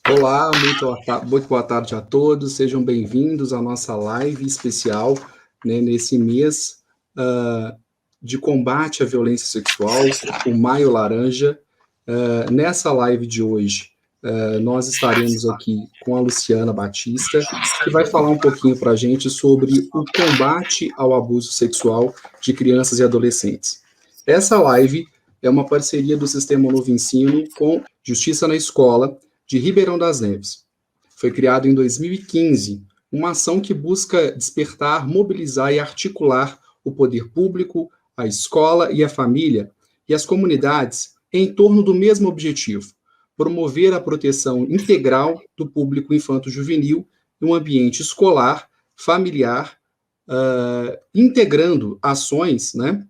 Olá, muito boa tarde a todos, sejam bem-vindos à nossa live especial, né, nesse mês de combate à violência sexual, o Maio Laranja. Nessa live de hoje, nós estaremos aqui com a Luciana Batista, que vai falar um pouquinho para a gente sobre o combate ao abuso sexual de crianças e adolescentes. Essa live é uma parceria do Sistema Novo Ensino com Justiça na Escola, de Ribeirão das Neves. Foi criado em 2015, uma ação que busca despertar, mobilizar e articular o poder público, a escola e a família e as comunidades em torno do mesmo objetivo: promover a proteção integral do público infanto-juvenil em um ambiente escolar, familiar, integrando ações, né,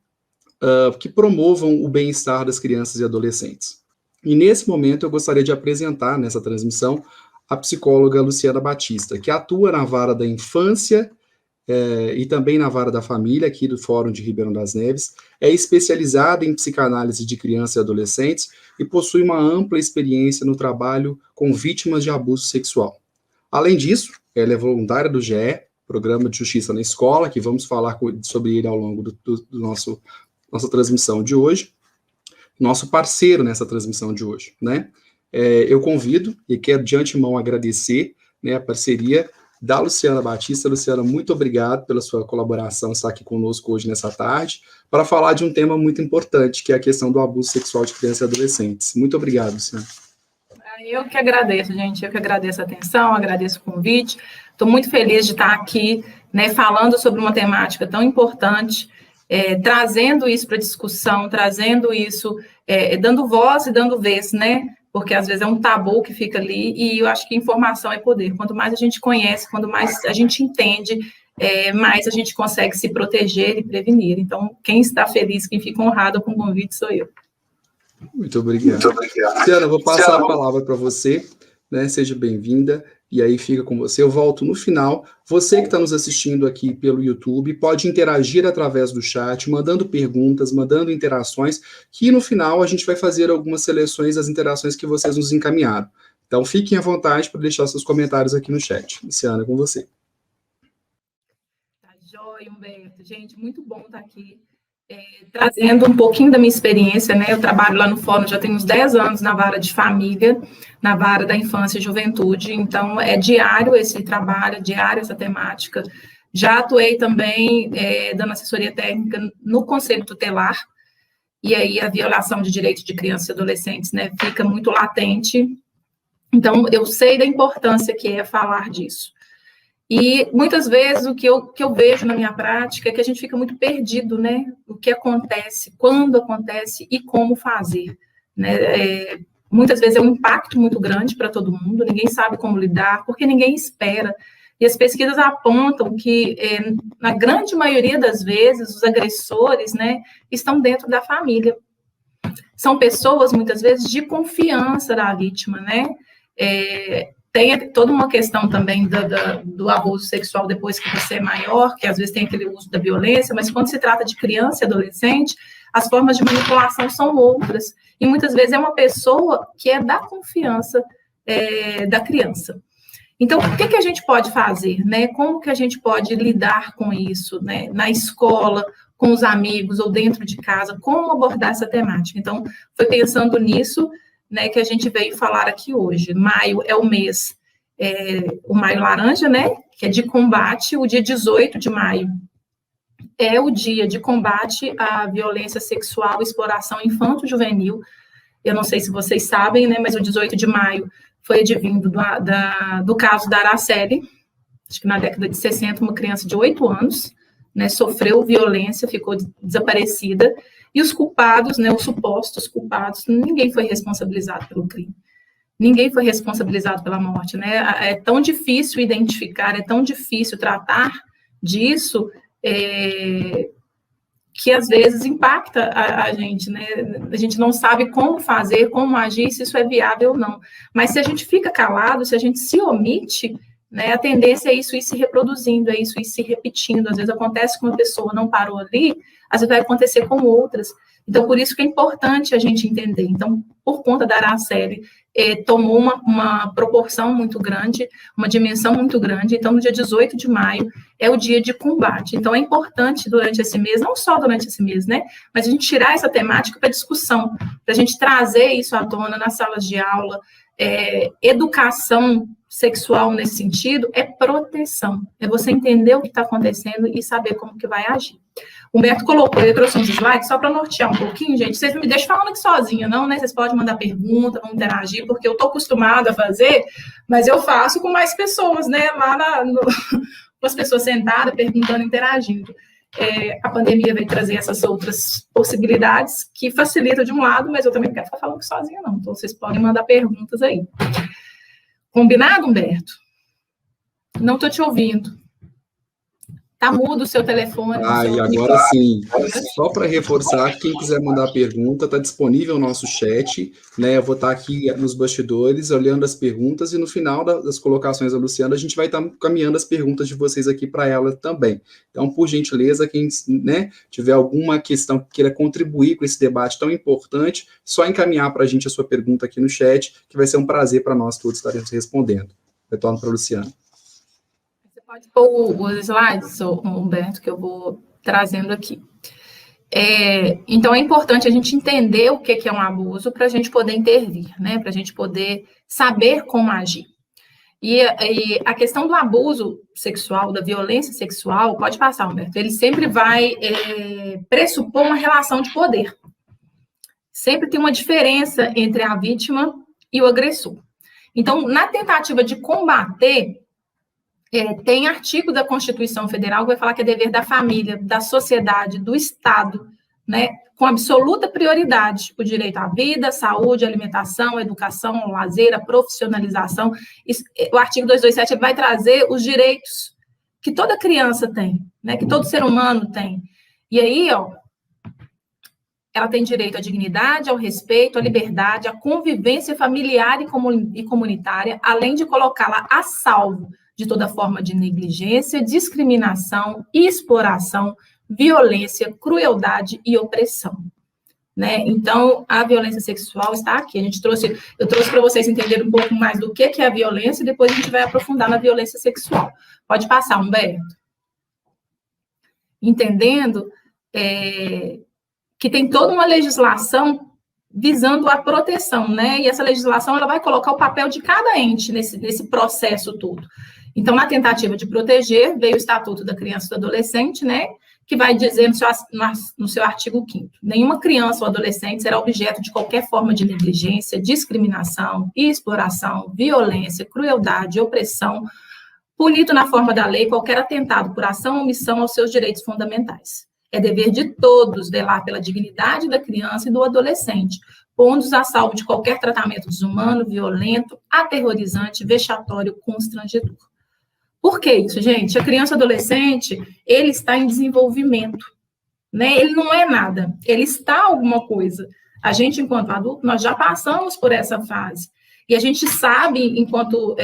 que promovam o bem-estar das crianças e adolescentes. E nesse momento eu gostaria de apresentar nessa transmissão a psicóloga Luciana Batista, que atua na vara da infância e também na vara da família, aqui do Fórum de Ribeirão das Neves, é especializada em psicanálise de crianças e adolescentes e possui uma ampla experiência no trabalho com vítimas de abuso sexual. Além disso, ela é voluntária do GE, Programa de Justiça na Escola, que vamos falar sobre ele ao longo do nossa transmissão de hoje, nosso parceiro nessa transmissão de hoje, né? Eu convido e quero de antemão agradecer, né, a parceria da Luciana Batista. Luciana, muito obrigado pela sua colaboração, estar aqui conosco hoje nessa tarde, para falar de um tema muito importante, que é a questão do abuso sexual de crianças e adolescentes. Muito obrigado, Luciana. Eu que agradeço, gente, eu que agradeço a atenção, agradeço o convite. Estou muito feliz de estar aqui, né, falando sobre uma temática tão importante, trazendo isso para discussão, trazendo isso, dando voz e dando vez, né? Porque às vezes é um tabu que fica ali, e eu acho que informação é poder. Quanto mais a gente conhece, quanto mais a gente entende, mais a gente consegue se proteger e prevenir. Então, quem está feliz, quem fica honrado com o convite sou eu. Muito obrigado. Luciana, eu vou passar a palavra para você, né? Seja bem-vinda. E aí fica com você, eu volto no final. Você que está nos assistindo aqui pelo YouTube, pode interagir através do chat, mandando perguntas, mandando interações, que no final a gente vai fazer algumas seleções das interações que vocês nos encaminharam. Então fiquem à vontade para deixar seus comentários aqui no chat. Luciana, com você. Tá joia, Humberto. Gente, muito bom estar aqui. Trazendo um pouquinho da minha experiência, né? Eu trabalho lá no Fórum, já tenho uns 10 anos na vara de família, na vara da infância e juventude, então é diário esse trabalho, diário essa temática. Já atuei também dando assessoria técnica no Conselho Tutelar, e aí a violação de direitos de crianças e adolescentes, né, fica muito latente. Então, eu sei da importância que é falar disso. E muitas vezes o que eu vejo na minha prática é que a gente fica muito perdido, né? O que acontece, quando acontece e como fazer, né? Muitas vezes é um impacto muito grande para todo mundo, ninguém sabe como lidar, porque ninguém espera. E as pesquisas apontam que, na grande maioria das vezes, os agressores, né, estão dentro da família. São pessoas, muitas vezes, de confiança da vítima, né? Tem toda uma questão também do abuso sexual depois que você é maior, que às vezes tem aquele uso da violência, mas quando se trata de criança e adolescente, as formas de manipulação são outras. E muitas vezes é uma pessoa que é da confiança da criança. Então, o que a gente pode fazer, né? Como que a gente pode lidar com isso, né? Na escola, com os amigos ou dentro de casa, como abordar essa temática? Então, foi pensando nisso, né, que a gente veio falar aqui hoje. Maio é o mês, o Maio Laranja, né, que é de combate. O dia 18 de maio é o dia de combate à violência sexual e exploração infanto-juvenil. Eu não sei se vocês sabem, né, mas o 18 de maio foi advindo do caso da Araceli, acho que na década de 60, uma criança de 8 anos, né, sofreu violência, ficou desaparecida, e os culpados, né, os supostos culpados, ninguém foi responsabilizado pelo crime. Ninguém foi responsabilizado pela morte, né? É tão difícil identificar, é tão difícil tratar disso, que às vezes impacta a gente, né? A gente não sabe como fazer, como agir, se isso é viável ou não. Mas se a gente fica calado, se a gente se omite, né, a tendência é isso ir se reproduzindo, é isso ir se repetindo. Às vezes acontece com uma pessoa, não parou ali, às vezes vai acontecer com outras. Então, por isso que é importante a gente entender. Então, por conta da Araceli, tomou uma proporção muito grande, uma dimensão muito grande. Então, no dia 18 de maio, é o dia de combate. Então, é importante durante esse mês, não só durante esse mês, né? Mas a gente tirar essa temática para discussão, para a gente trazer isso à tona nas salas de aula. Educação sexual nesse sentido é proteção, é você entender o que está acontecendo e saber como que vai agir. Humberto colocou, ele trouxe uns slides só para nortear um pouquinho, gente. Vocês não me deixam falando aqui sozinha, não, né? Vocês podem mandar pergunta, vamos interagir, porque eu estou acostumada a fazer, mas eu faço com mais pessoas, né? Lá com as pessoas sentadas, perguntando, interagindo. A pandemia veio trazer essas outras possibilidades que facilitam de um lado, mas eu também não quero ficar falando sozinha, não. Então, vocês podem mandar perguntas aí. Combinado, Humberto? Não estou te ouvindo. Tá mudo o seu telefone. E agora sim. Só para reforçar, quem quiser mandar pergunta, está disponível o nosso chat, né? Eu vou estar aqui nos bastidores, olhando as perguntas, e no final das colocações da Luciana, a gente vai estar caminhando as perguntas de vocês aqui para ela também. Então, por gentileza, quem, né, tiver alguma questão que queira contribuir com esse debate tão importante, só encaminhar para a gente a sua pergunta aqui no chat, que vai ser um prazer para nós todos estarmos respondendo. Retorno para a Luciana. Pode pôr os slides, Humberto, que eu vou trazendo aqui. Então, é importante a gente entender o que é um abuso para a gente poder intervir, né? Para a gente poder saber como agir. E a questão do abuso sexual, da violência sexual, pode passar, Humberto, ele sempre vai pressupor uma relação de poder. Sempre tem uma diferença entre a vítima e o agressor. Então, na tentativa de combater, tem artigo da Constituição Federal que vai falar que é dever da família, da sociedade, do Estado, né, com absoluta prioridade, o direito à vida, saúde, alimentação, educação, lazer, a profissionalização. O artigo 227 vai trazer os direitos que toda criança tem, né, que todo ser humano tem. E aí, ela tem direito à dignidade, ao respeito, à liberdade, à convivência familiar e comunitária, além de colocá-la a salvo de toda forma de negligência, discriminação, exploração, violência, crueldade e opressão. Né? Então, a violência sexual está aqui. Eu trouxe para vocês entenderem um pouco mais do que é a violência, e depois a gente vai aprofundar na violência sexual. Pode passar, Humberto. Entendendo que tem toda uma legislação visando a proteção, né? E essa legislação ela vai colocar o papel de cada ente nesse processo todo. Então, na tentativa de proteger, veio o Estatuto da Criança e do Adolescente, né? Que vai dizer no seu artigo 5º, nenhuma criança ou adolescente será objeto de qualquer forma de negligência, discriminação, exploração, violência, crueldade, opressão, punido na forma da lei qualquer atentado por ação ou omissão aos seus direitos fundamentais. É dever de todos velar pela dignidade da criança e do adolescente, pondo-os a salvo de qualquer tratamento desumano, violento, aterrorizante, vexatório, constrangedor. Por que isso, gente? A criança e o adolescente, ele está em desenvolvimento, né? Ele não é nada, ele está alguma coisa. A gente, enquanto adulto, nós já passamos por essa fase. E a gente sabe, enquanto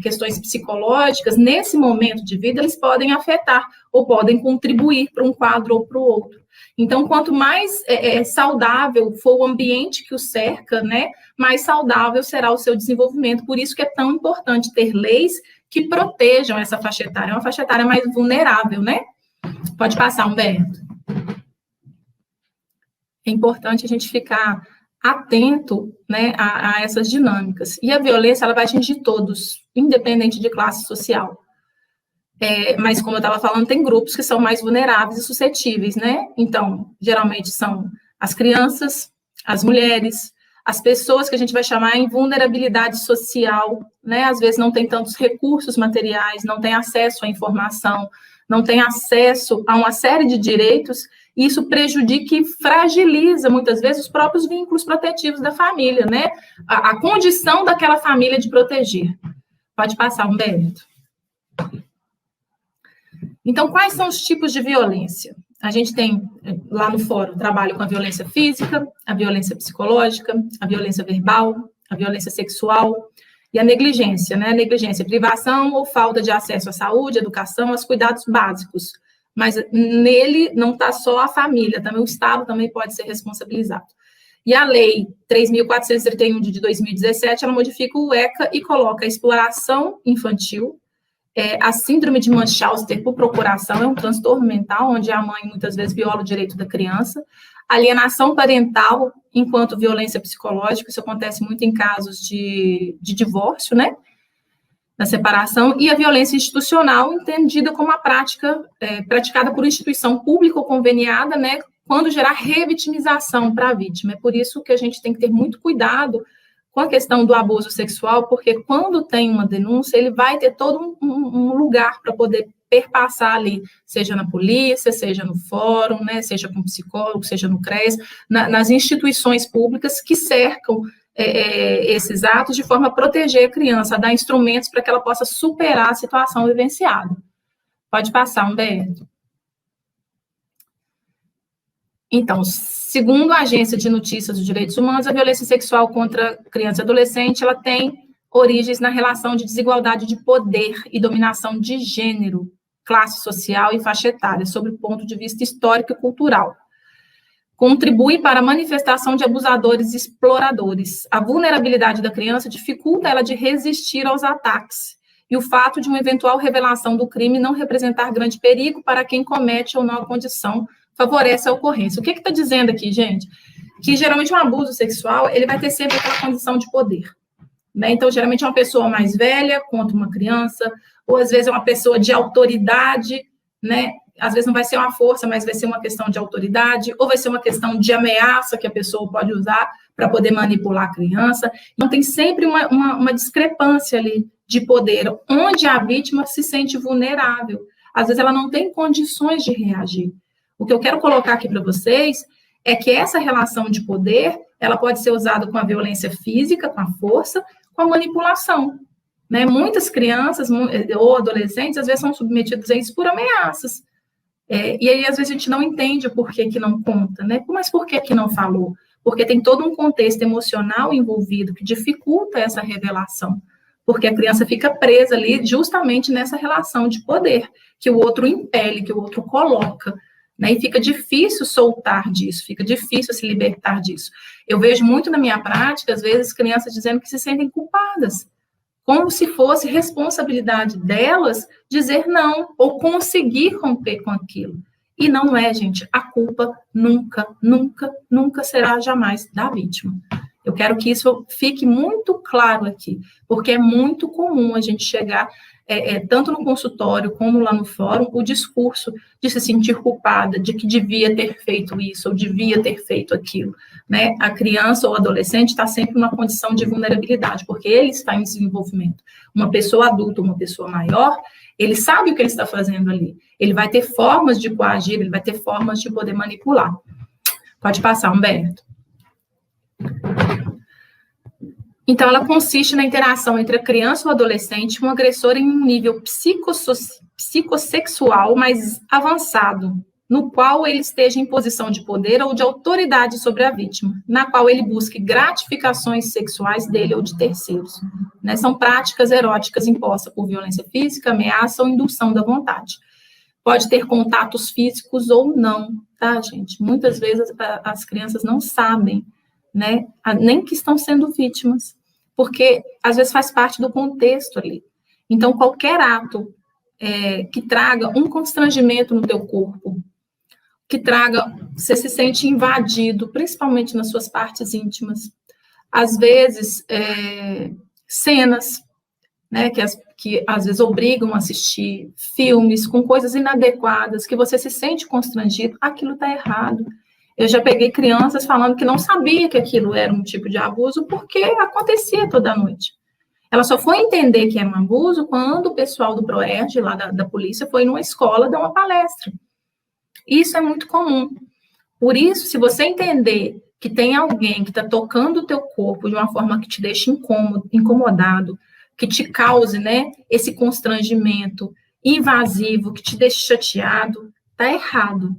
questões psicológicas, nesse momento de vida, eles podem afetar ou podem contribuir para um quadro ou para o outro. Então, quanto mais saudável for o ambiente que o cerca, né, mais saudável será o seu desenvolvimento. Por isso que é tão importante ter leis que protejam essa faixa etária. É uma faixa etária mais vulnerável, né? Pode passar, Humberto. É importante a gente ficar atento, né, a essas dinâmicas. E a violência, ela vai atingir todos, independente de classe social. Mas, como eu estava falando, tem grupos que são mais vulneráveis e suscetíveis, né? Então, geralmente são as crianças, as mulheres, as pessoas que a gente vai chamar em vulnerabilidade social, né? Às vezes não tem tantos recursos materiais, não tem acesso à informação, não tem acesso a uma série de direitos, e isso prejudica e fragiliza, muitas vezes, os próprios vínculos protetivos da família, né? A condição daquela família de proteger. Pode passar, Humberto. Então, quais são os tipos de violência? A gente tem, lá no fórum, trabalho com a violência física, a violência psicológica, a violência verbal, a violência sexual e a negligência, né? A negligência, privação ou falta de acesso à saúde, educação, aos cuidados básicos, mas nele não está só a família, também o Estado também pode ser responsabilizado. E a Lei 3.431 de 2017, ela modifica o ECA e coloca a exploração infantil, a síndrome de Munchausen por procuração, é um transtorno mental, onde a mãe muitas vezes viola o direito da criança, alienação parental enquanto violência psicológica, isso acontece muito em casos de divórcio, né, na separação, e a violência institucional, entendida como a prática praticada por instituição pública ou conveniada, né, quando gerar revitimização para a vítima. É por isso que a gente tem que ter muito cuidado com a questão do abuso sexual, porque quando tem uma denúncia, ele vai ter todo um lugar para poder perpassar ali, seja na polícia, seja no fórum, né, seja com psicólogo, seja no CRES, nas instituições públicas que cercam esses atos de forma a proteger a criança, a dar instrumentos para que ela possa superar a situação vivenciada. Pode passar, Humberto. Então, segundo a Agência de Notícias dos Direitos Humanos, a violência sexual contra criança e adolescente, ela tem origens na relação de desigualdade de poder e dominação de gênero, classe social e faixa etária, sob o ponto de vista histórico e cultural. Contribui para a manifestação de abusadores e exploradores. A vulnerabilidade da criança dificulta ela de resistir aos ataques, e o fato de uma eventual revelação do crime não representar grande perigo para quem comete ou não a condição favorece a ocorrência. O que está dizendo aqui, gente? Que geralmente um abuso sexual, ele vai ter sempre aquela condição de poder, né? Então, geralmente é uma pessoa mais velha contra uma criança, ou às vezes é uma pessoa de autoridade, né? Às vezes não vai ser uma força, mas vai ser uma questão de autoridade, ou vai ser uma questão de ameaça que a pessoa pode usar para poder manipular a criança. Então, tem sempre uma discrepância ali de poder, onde a vítima se sente vulnerável. Às vezes ela não tem condições de reagir. O que eu quero colocar aqui para vocês é que essa relação de poder, ela pode ser usada com a violência física, com a força, com a manipulação, né? Muitas crianças ou adolescentes, às vezes, são submetidos a isso por ameaças. E aí, às vezes, a gente não entende o porquê que não conta, né? Mas por que não falou? Porque tem todo um contexto emocional envolvido que dificulta essa revelação, porque a criança fica presa ali justamente nessa relação de poder, que o outro impele, que o outro coloca, né? E fica difícil soltar disso, fica difícil se libertar disso. Eu vejo muito na minha prática, às vezes, crianças dizendo que se sentem culpadas, como se fosse responsabilidade delas dizer não, ou conseguir romper com aquilo. E não é, gente, a culpa nunca, nunca, nunca será jamais da vítima. Eu quero que isso fique muito claro aqui, porque é muito comum a gente chegar, tanto no consultório como lá no fórum, o discurso de se sentir culpada, de que devia ter feito isso, ou devia ter feito aquilo, né? A criança ou adolescente está sempre numa condição de vulnerabilidade, porque ele está em desenvolvimento. Uma pessoa adulta, uma pessoa maior, ele sabe o que ele está fazendo ali. Ele vai ter formas de coagir, ele vai ter formas de poder manipular. Pode passar, Humberto. Então, ela consiste na interação entre a criança ou adolescente e um agressor em um nível psicossexual mais avançado, no qual ele esteja em posição de poder ou de autoridade sobre a vítima, na qual ele busque gratificações sexuais dele ou de terceiros, né? São práticas eróticas impostas por violência física, ameaça ou indução da vontade. Pode ter contatos físicos ou não, tá, gente? Muitas vezes as crianças não sabem, né, nem que estão sendo vítimas, porque às vezes faz parte do contexto ali. Então, qualquer ato que traga um constrangimento no teu corpo, que traga, você se sente invadido, principalmente nas suas partes íntimas, às vezes cenas, né, que às vezes obrigam a assistir filmes com coisas inadequadas, que você se sente constrangido, aquilo está errado. Eu já peguei crianças falando que não sabia que aquilo era um tipo de abuso, porque acontecia toda noite. Ela só foi entender que era um abuso quando o pessoal do PROERD, lá da polícia, foi numa escola dar uma palestra. Isso é muito comum. Por isso, se você entender que tem alguém que está tocando o teu corpo de uma forma que te deixa incomodado, que te cause, né, esse constrangimento invasivo, que te deixe chateado, está errado.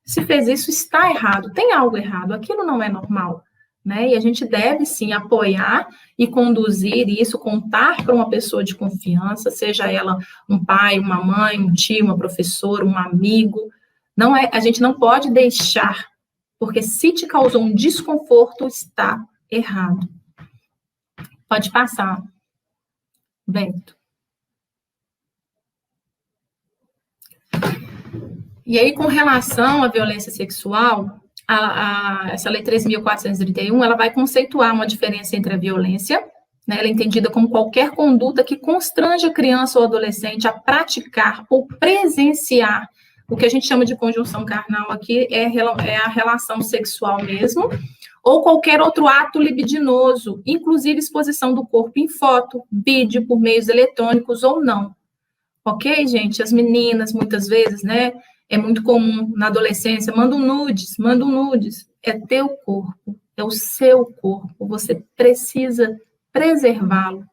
Se fez isso, está errado, tem algo errado, aquilo não é normal, né? E a gente deve, sim, apoiar e conduzir isso, contar para uma pessoa de confiança, seja ela um pai, uma mãe, um tio, uma professora, um amigo. Não é, a gente não pode deixar, porque se te causou um desconforto, está errado. Pode passar, Bento. E aí, com relação à violência sexual, essa lei 3.431, ela vai conceituar uma diferença entre a violência, né, ela é entendida como qualquer conduta que constrange a criança ou adolescente a praticar ou presenciar o que a gente chama de conjunção carnal aqui, é a relação sexual mesmo, ou qualquer outro ato libidinoso, inclusive exposição do corpo em foto, vídeo, por meios eletrônicos ou não. Ok, gente? As meninas, muitas vezes, né? É muito comum na adolescência, manda um nudes. É teu corpo, é o seu corpo. Você precisa preservá-lo,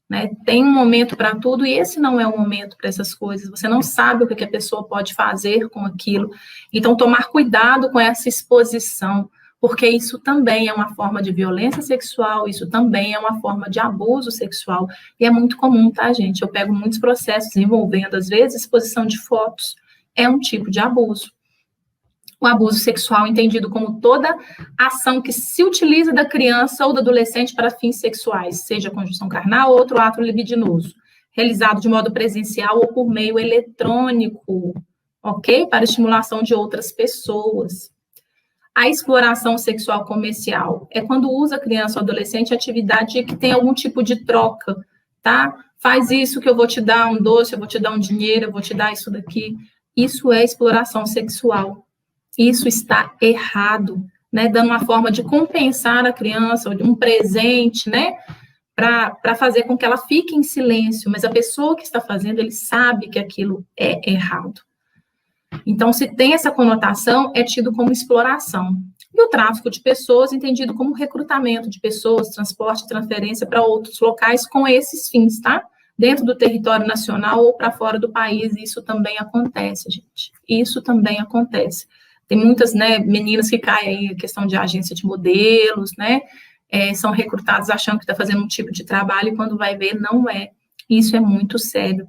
né? Tem um momento para tudo e esse não é o momento para essas coisas. Você não sabe o que a pessoa pode fazer com aquilo. Então, tomar cuidado com essa exposição, porque isso também é uma forma de violência sexual, isso também é uma forma de abuso sexual, e é muito comum, tá, gente? Eu pego muitos processos envolvendo, às vezes, exposição de fotos, é um tipo de abuso. O abuso sexual entendido como toda ação que se utiliza da criança ou do adolescente para fins sexuais, seja conjunção carnal ou outro ato libidinoso, realizado de modo presencial ou por meio eletrônico, ok? Para estimulação de outras pessoas. A exploração sexual comercial é quando usa a criança ou adolescente em atividade que tem algum tipo de troca, tá? Faz isso que eu vou te dar um doce, eu vou te dar um dinheiro, eu vou te dar isso daqui. Isso é exploração sexual. Isso está errado, né? Dando uma forma de compensar a criança, um presente, né? Para fazer com que ela fique em silêncio, mas a pessoa que está fazendo, ele sabe que aquilo é errado. Então, se tem essa conotação, é tido como exploração. E o tráfico de pessoas, entendido como recrutamento de pessoas, transporte e transferência para outros locais com esses fins, tá? Dentro do território nacional ou para fora do país, isso também acontece, gente. Isso também acontece. Tem muitas, né, meninas que caem aí, a questão de agência de modelos, né? São recrutadas achando que está fazendo um tipo de trabalho e quando vai ver, não é. Isso é muito sério.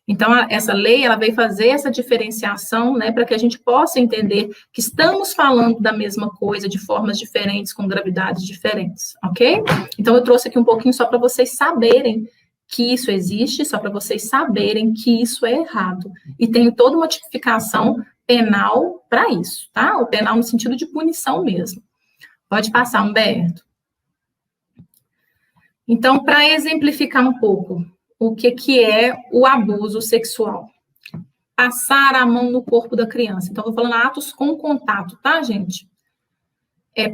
Então, essa lei, ela veio fazer essa diferenciação, né, para que a gente possa entender que estamos falando da mesma coisa de formas diferentes, com gravidades diferentes, ok? Então, eu trouxe aqui um pouquinho só para vocês saberem que isso existe, só para vocês saberem que isso é errado. E tem toda uma tipificação penal para isso, tá? O penal no sentido de punição mesmo. Pode passar, Humberto. Então, para exemplificar um pouco o que é o abuso sexual. Passar a mão no corpo da criança. Então, eu vou falando atos com contato, tá, gente?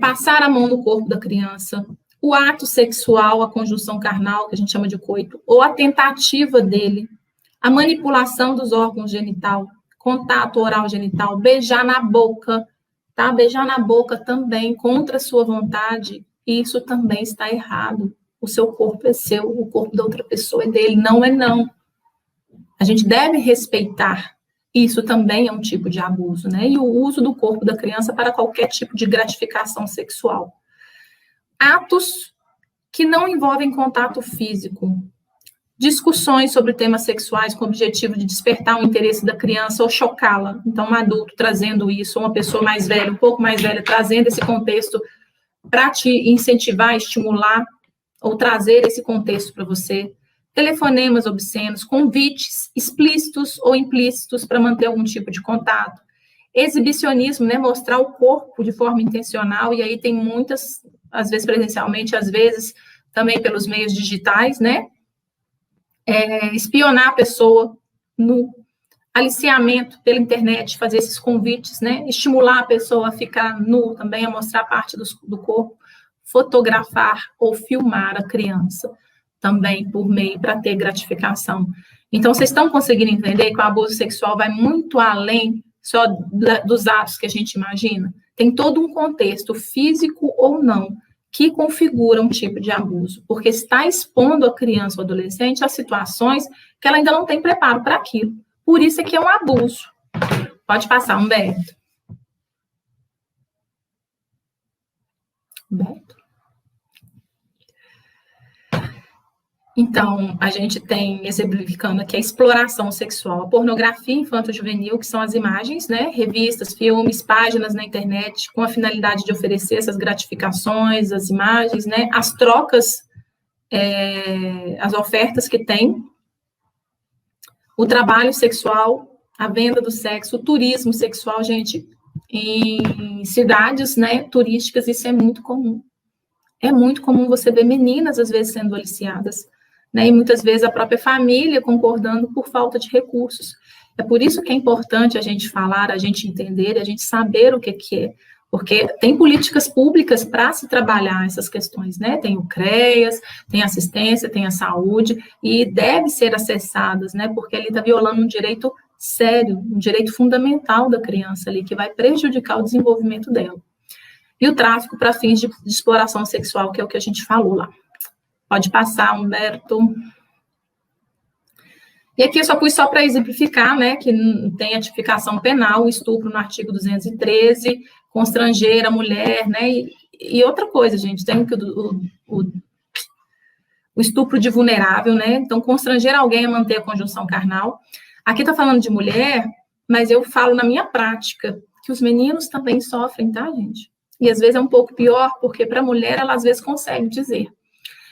Passar a mão no corpo da criança, o ato sexual, a conjunção carnal, que a gente chama de coito, ou a tentativa dele, a manipulação dos órgãos genital, contato oral genital, beijar na boca, tá? Beijar na boca também, contra a sua vontade, isso também está errado. O seu corpo é seu, o corpo da outra pessoa é dele, não é não. A gente deve respeitar. Isso também é um tipo de abuso, né? E o uso do corpo da criança para qualquer tipo de gratificação sexual. Atos que não envolvem contato físico. Discussões sobre temas sexuais com o objetivo de despertar o interesse da criança ou chocá-la. Então, um adulto trazendo isso, ou uma pessoa mais velha, um pouco mais velha, trazendo esse contexto para te incentivar, estimular, ou trazer esse contexto para você. Telefonemas obscenos, convites explícitos ou implícitos para manter algum tipo de contato. Exibicionismo, né, mostrar o corpo de forma intencional, e aí tem muitas, às vezes presencialmente, às vezes também pelos meios digitais, né? Espionar a pessoa no aliciamento pela internet, fazer esses convites, né? Estimular a pessoa a ficar nu também, a mostrar parte do corpo. Fotografar ou filmar a criança também por meio para ter gratificação. Então, vocês estão conseguindo entender que o abuso sexual vai muito além só dos atos que a gente imagina? Tem todo um contexto, físico ou não, que configura um tipo de abuso, porque está expondo a criança ou adolescente a situações que ela ainda não tem preparo para aquilo. Por isso é que é um abuso. Pode passar, Humberto. Humberto? Então, a gente tem exemplificando aqui a exploração sexual, a pornografia infanto-juvenil, que são as imagens, né, revistas, filmes, páginas na internet, com a finalidade de oferecer essas gratificações, as imagens, né, as trocas, as ofertas que tem, o trabalho sexual, a venda do sexo, o turismo sexual, gente, em cidades, né, turísticas, isso é muito comum. É muito comum você ver meninas, às vezes, sendo aliciadas, né, e muitas vezes a própria família concordando por falta de recursos. É por isso que é importante a gente falar, a gente entender, a gente saber o que é, porque tem políticas públicas para se trabalhar essas questões, né? Tem o CREAS, tem assistência, tem a saúde, e deve ser acessadas, né? Porque ele está violando um direito sério, um direito fundamental da criança ali, que vai prejudicar o desenvolvimento dela. E o tráfico para fins de exploração sexual, que é o que a gente falou lá. Pode passar, Humberto. E aqui eu só pus só para exemplificar, né, que tem a tipificação penal, o estupro no artigo 213, constranger a mulher, né, e outra coisa, gente, tem o estupro de vulnerável, né, então constranger alguém a manter a conjunção carnal. Aqui está falando de mulher, mas eu falo na minha prática, que os meninos também sofrem, tá, gente? E às vezes é um pouco pior, porque para a mulher, ela às vezes consegue dizer.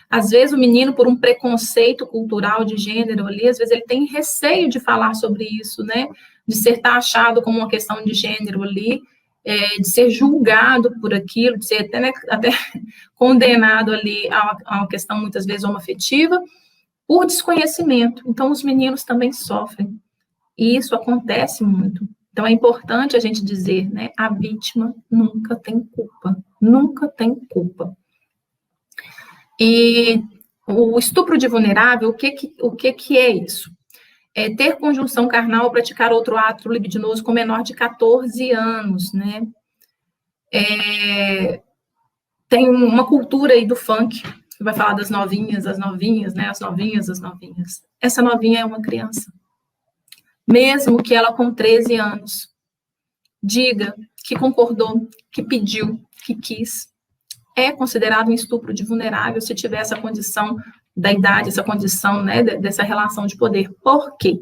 Às vezes o menino, por um preconceito cultural de gênero ali, às vezes ele tem receio de falar sobre isso, né? De ser taxado como uma questão de gênero ali, de ser julgado por aquilo, de ser até condenado ali a uma questão, muitas vezes, homoafetiva, por desconhecimento. Então, os meninos também sofrem. E isso acontece muito. Então, é importante a gente dizer, né? A vítima nunca tem culpa. Nunca tem culpa. E o estupro de vulnerável, o que é isso? É ter conjunção carnal ou praticar outro ato libidinoso com menor de 14 anos, né? Tem uma cultura aí do funk, que vai falar das novinhas, né? As novinhas. Essa novinha é uma criança. Mesmo que ela com 13 anos diga que concordou, que pediu, que quis, é considerado um estupro de vulnerável se tiver essa condição da idade, essa condição, né, dessa relação de poder. Por quê?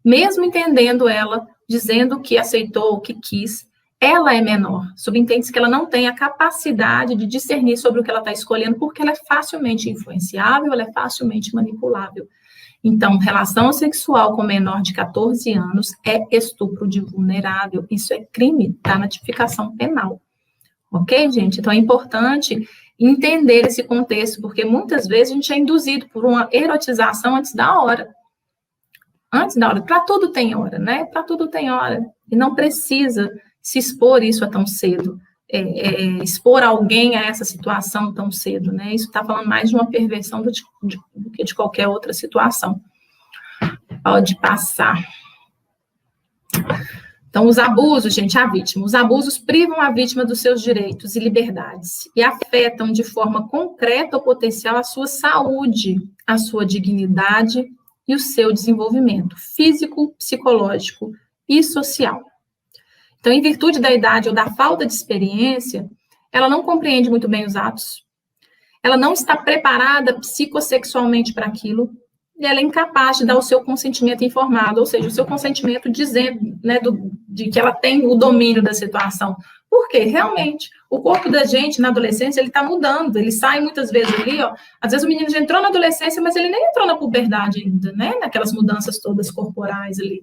Mesmo entendendo ela, dizendo que aceitou, que quis, ela é menor. Subentende-se que ela não tem a capacidade de discernir sobre o que ela está escolhendo, porque ela é facilmente influenciável, ela é facilmente manipulável. Então, relação sexual com menor de 14 anos é estupro de vulnerável. Isso é crime, está na tipificação penal. Ok, gente? Então, é importante entender esse contexto, porque muitas vezes a gente é induzido por uma erotização antes da hora. Antes da hora. Para tudo tem hora, né? Para tudo tem hora. E não precisa se expor isso a tão cedo. Expor alguém a essa situação tão cedo, né? Isso está falando mais de uma perversão do que de qualquer outra situação. Pode passar. Então, os abusos, gente, a vítima. Os abusos privam a vítima dos seus direitos e liberdades e afetam de forma concreta ou potencial a sua saúde, a sua dignidade e o seu desenvolvimento físico, psicológico e social. Então, em virtude da idade ou da falta de experiência, ela não compreende muito bem os atos, ela não está preparada psicossexualmente para aquilo, e ela é incapaz de dar o seu consentimento informado, ou seja, o seu consentimento dizendo, né, de que ela tem o domínio da situação. Por quê? Realmente, o corpo da gente na adolescência, ele está mudando, ele sai muitas vezes ali, ó, às vezes o menino já entrou na adolescência, mas ele nem entrou na puberdade ainda, né, naquelas mudanças todas corporais ali.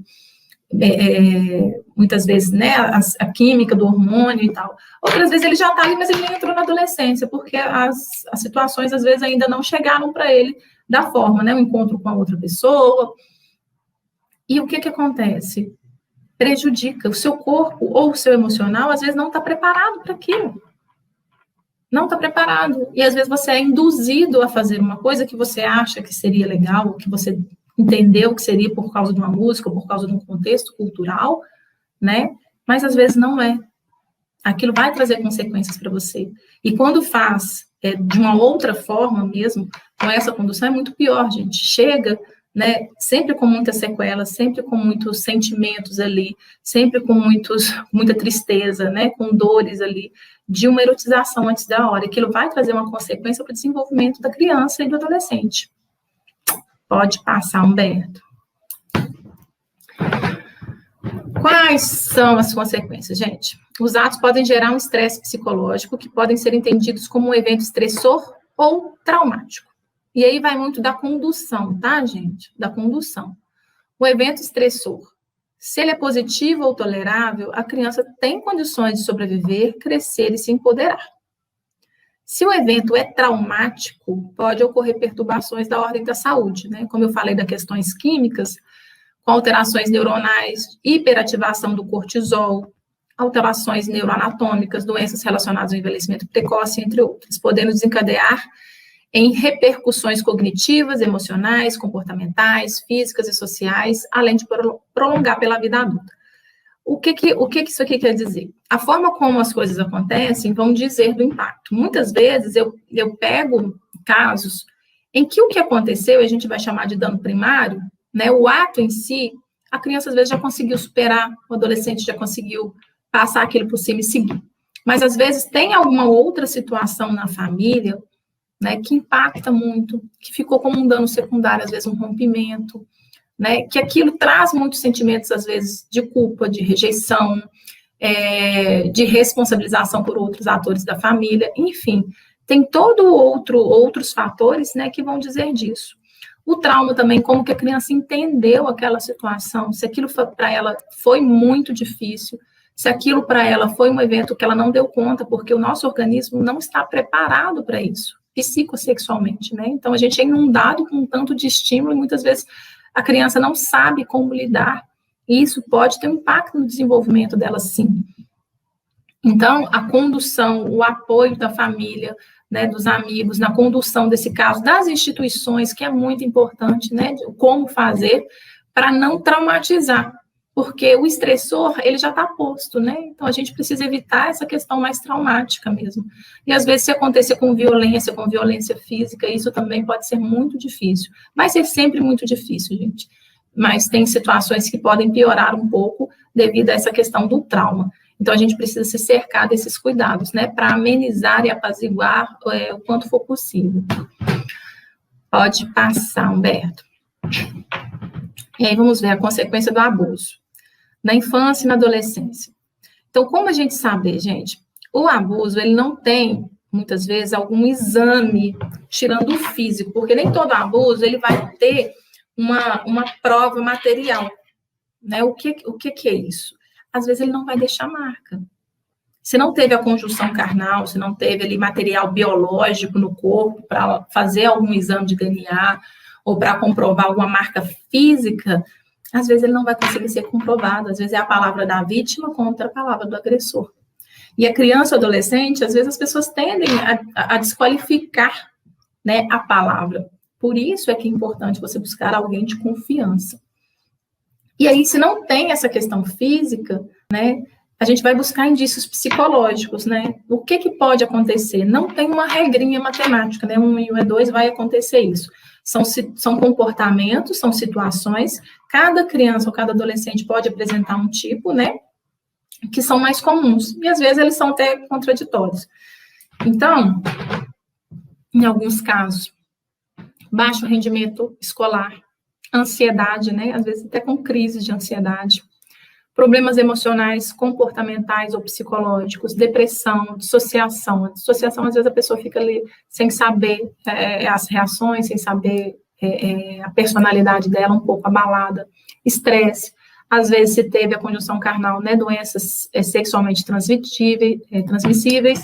Muitas vezes, né, a química do hormônio e tal. Outras vezes ele já está ali, mas ele nem entrou na adolescência, porque as situações, às vezes, ainda não chegaram para ele da forma, né, o encontro com a outra pessoa. E o que acontece? Prejudica. O seu corpo ou o seu emocional, às vezes, não está preparado para aquilo. Não está preparado. E, às vezes, você é induzido a fazer uma coisa que você acha que seria legal, que você entendeu que seria por causa de uma música, ou por causa de um contexto cultural, né? Mas, às vezes, não é. Aquilo vai trazer consequências para você. E quando faz de uma outra forma mesmo, com essa condução, é muito pior, gente. Chega né, sempre com muitas sequelas, sempre com muitos sentimentos ali, sempre com muita tristeza, né, com dores ali, de uma erotização antes da hora. Aquilo vai trazer uma consequência para o desenvolvimento da criança e do adolescente. Pode passar, Humberto. Quais são as consequências, gente? Os atos podem gerar um estresse psicológico que podem ser entendidos como um evento estressor ou traumático. E aí vai muito da condução, tá, gente? Da condução. O evento estressor, se ele é positivo ou tolerável, a criança tem condições de sobreviver, crescer e se empoderar. Se o evento é traumático, pode ocorrer perturbações da ordem da saúde, né? Como eu falei das questões químicas, com alterações neuronais, hiperativação do cortisol, alterações neuroanatômicas, doenças relacionadas ao envelhecimento precoce, entre outras, podendo desencadear em repercussões cognitivas, emocionais, comportamentais, físicas e sociais, além de prolongar pela vida adulta. O que isso aqui quer dizer? A forma como as coisas acontecem vão dizer do impacto. Muitas vezes eu pego casos em que o que aconteceu, a gente vai chamar de dano primário, né, o ato em si, a criança às vezes já conseguiu superar, o adolescente já conseguiu passar aquilo por cima e seguir. Mas às vezes tem alguma outra situação na família, né, que impacta muito, que ficou como um dano secundário, às vezes um rompimento, né, que aquilo traz muitos sentimentos, às vezes, de culpa, de rejeição, de responsabilização por outros atores da família, enfim, tem outros fatores, né, que vão dizer disso. O trauma também, como que a criança entendeu aquela situação, se aquilo para ela foi muito difícil, se aquilo para ela foi um evento que ela não deu conta, porque o nosso organismo não está preparado para isso, psicossexualmente, né? Então, a gente é inundado com um tanto de estímulo e muitas vezes a criança não sabe como lidar, e isso pode ter um impacto no desenvolvimento dela, sim. Então, a condução, o apoio da família, né, dos amigos, na condução desse caso, das instituições, que é muito importante, né, como fazer para não traumatizar, porque o estressor, ele já está posto, né, então a gente precisa evitar essa questão mais traumática mesmo, e às vezes se acontecer com violência física, isso também pode ser muito difícil, vai ser sempre muito difícil, gente, mas tem situações que podem piorar um pouco devido a essa questão do trauma. Então, a gente precisa se cercar desses cuidados, né, para amenizar e apaziguar o quanto for possível. Pode passar, Humberto. E aí, vamos ver a consequência do abuso. Na infância e na adolescência. Então, como a gente sabe, gente, o abuso, ele não tem, muitas vezes, algum exame tirando o físico, porque nem todo abuso, ele vai ter uma prova material, né? O que é isso? Às vezes ele não vai deixar marca. Se não teve a conjunção carnal, se não teve ali material biológico no corpo para fazer algum exame de DNA ou para comprovar alguma marca física, às vezes ele não vai conseguir ser comprovado. Às vezes é a palavra da vítima contra a palavra do agressor. E a criança ou adolescente, às vezes as pessoas tendem a desqualificar, né, a palavra. Por isso é que é importante você buscar alguém de confiança. E aí, se não tem essa questão física, né, a gente vai buscar indícios psicológicos, né? O que pode acontecer? Não tem uma regrinha matemática, né? 1 e 1 é 2, vai acontecer isso. São comportamentos, são situações. Cada criança ou cada adolescente pode apresentar um tipo, né? Que são mais comuns. E, às vezes, eles são até contraditórios. Então, em alguns casos, baixo rendimento escolar, ansiedade, né? Às vezes até com crises de ansiedade, problemas emocionais, comportamentais ou psicológicos, depressão, dissociação. A dissociação, às vezes, a pessoa fica ali sem saber as reações, sem saber a personalidade dela um pouco abalada, estresse. Às vezes, se teve a conjunção carnal, né? Doenças sexualmente transmissíveis,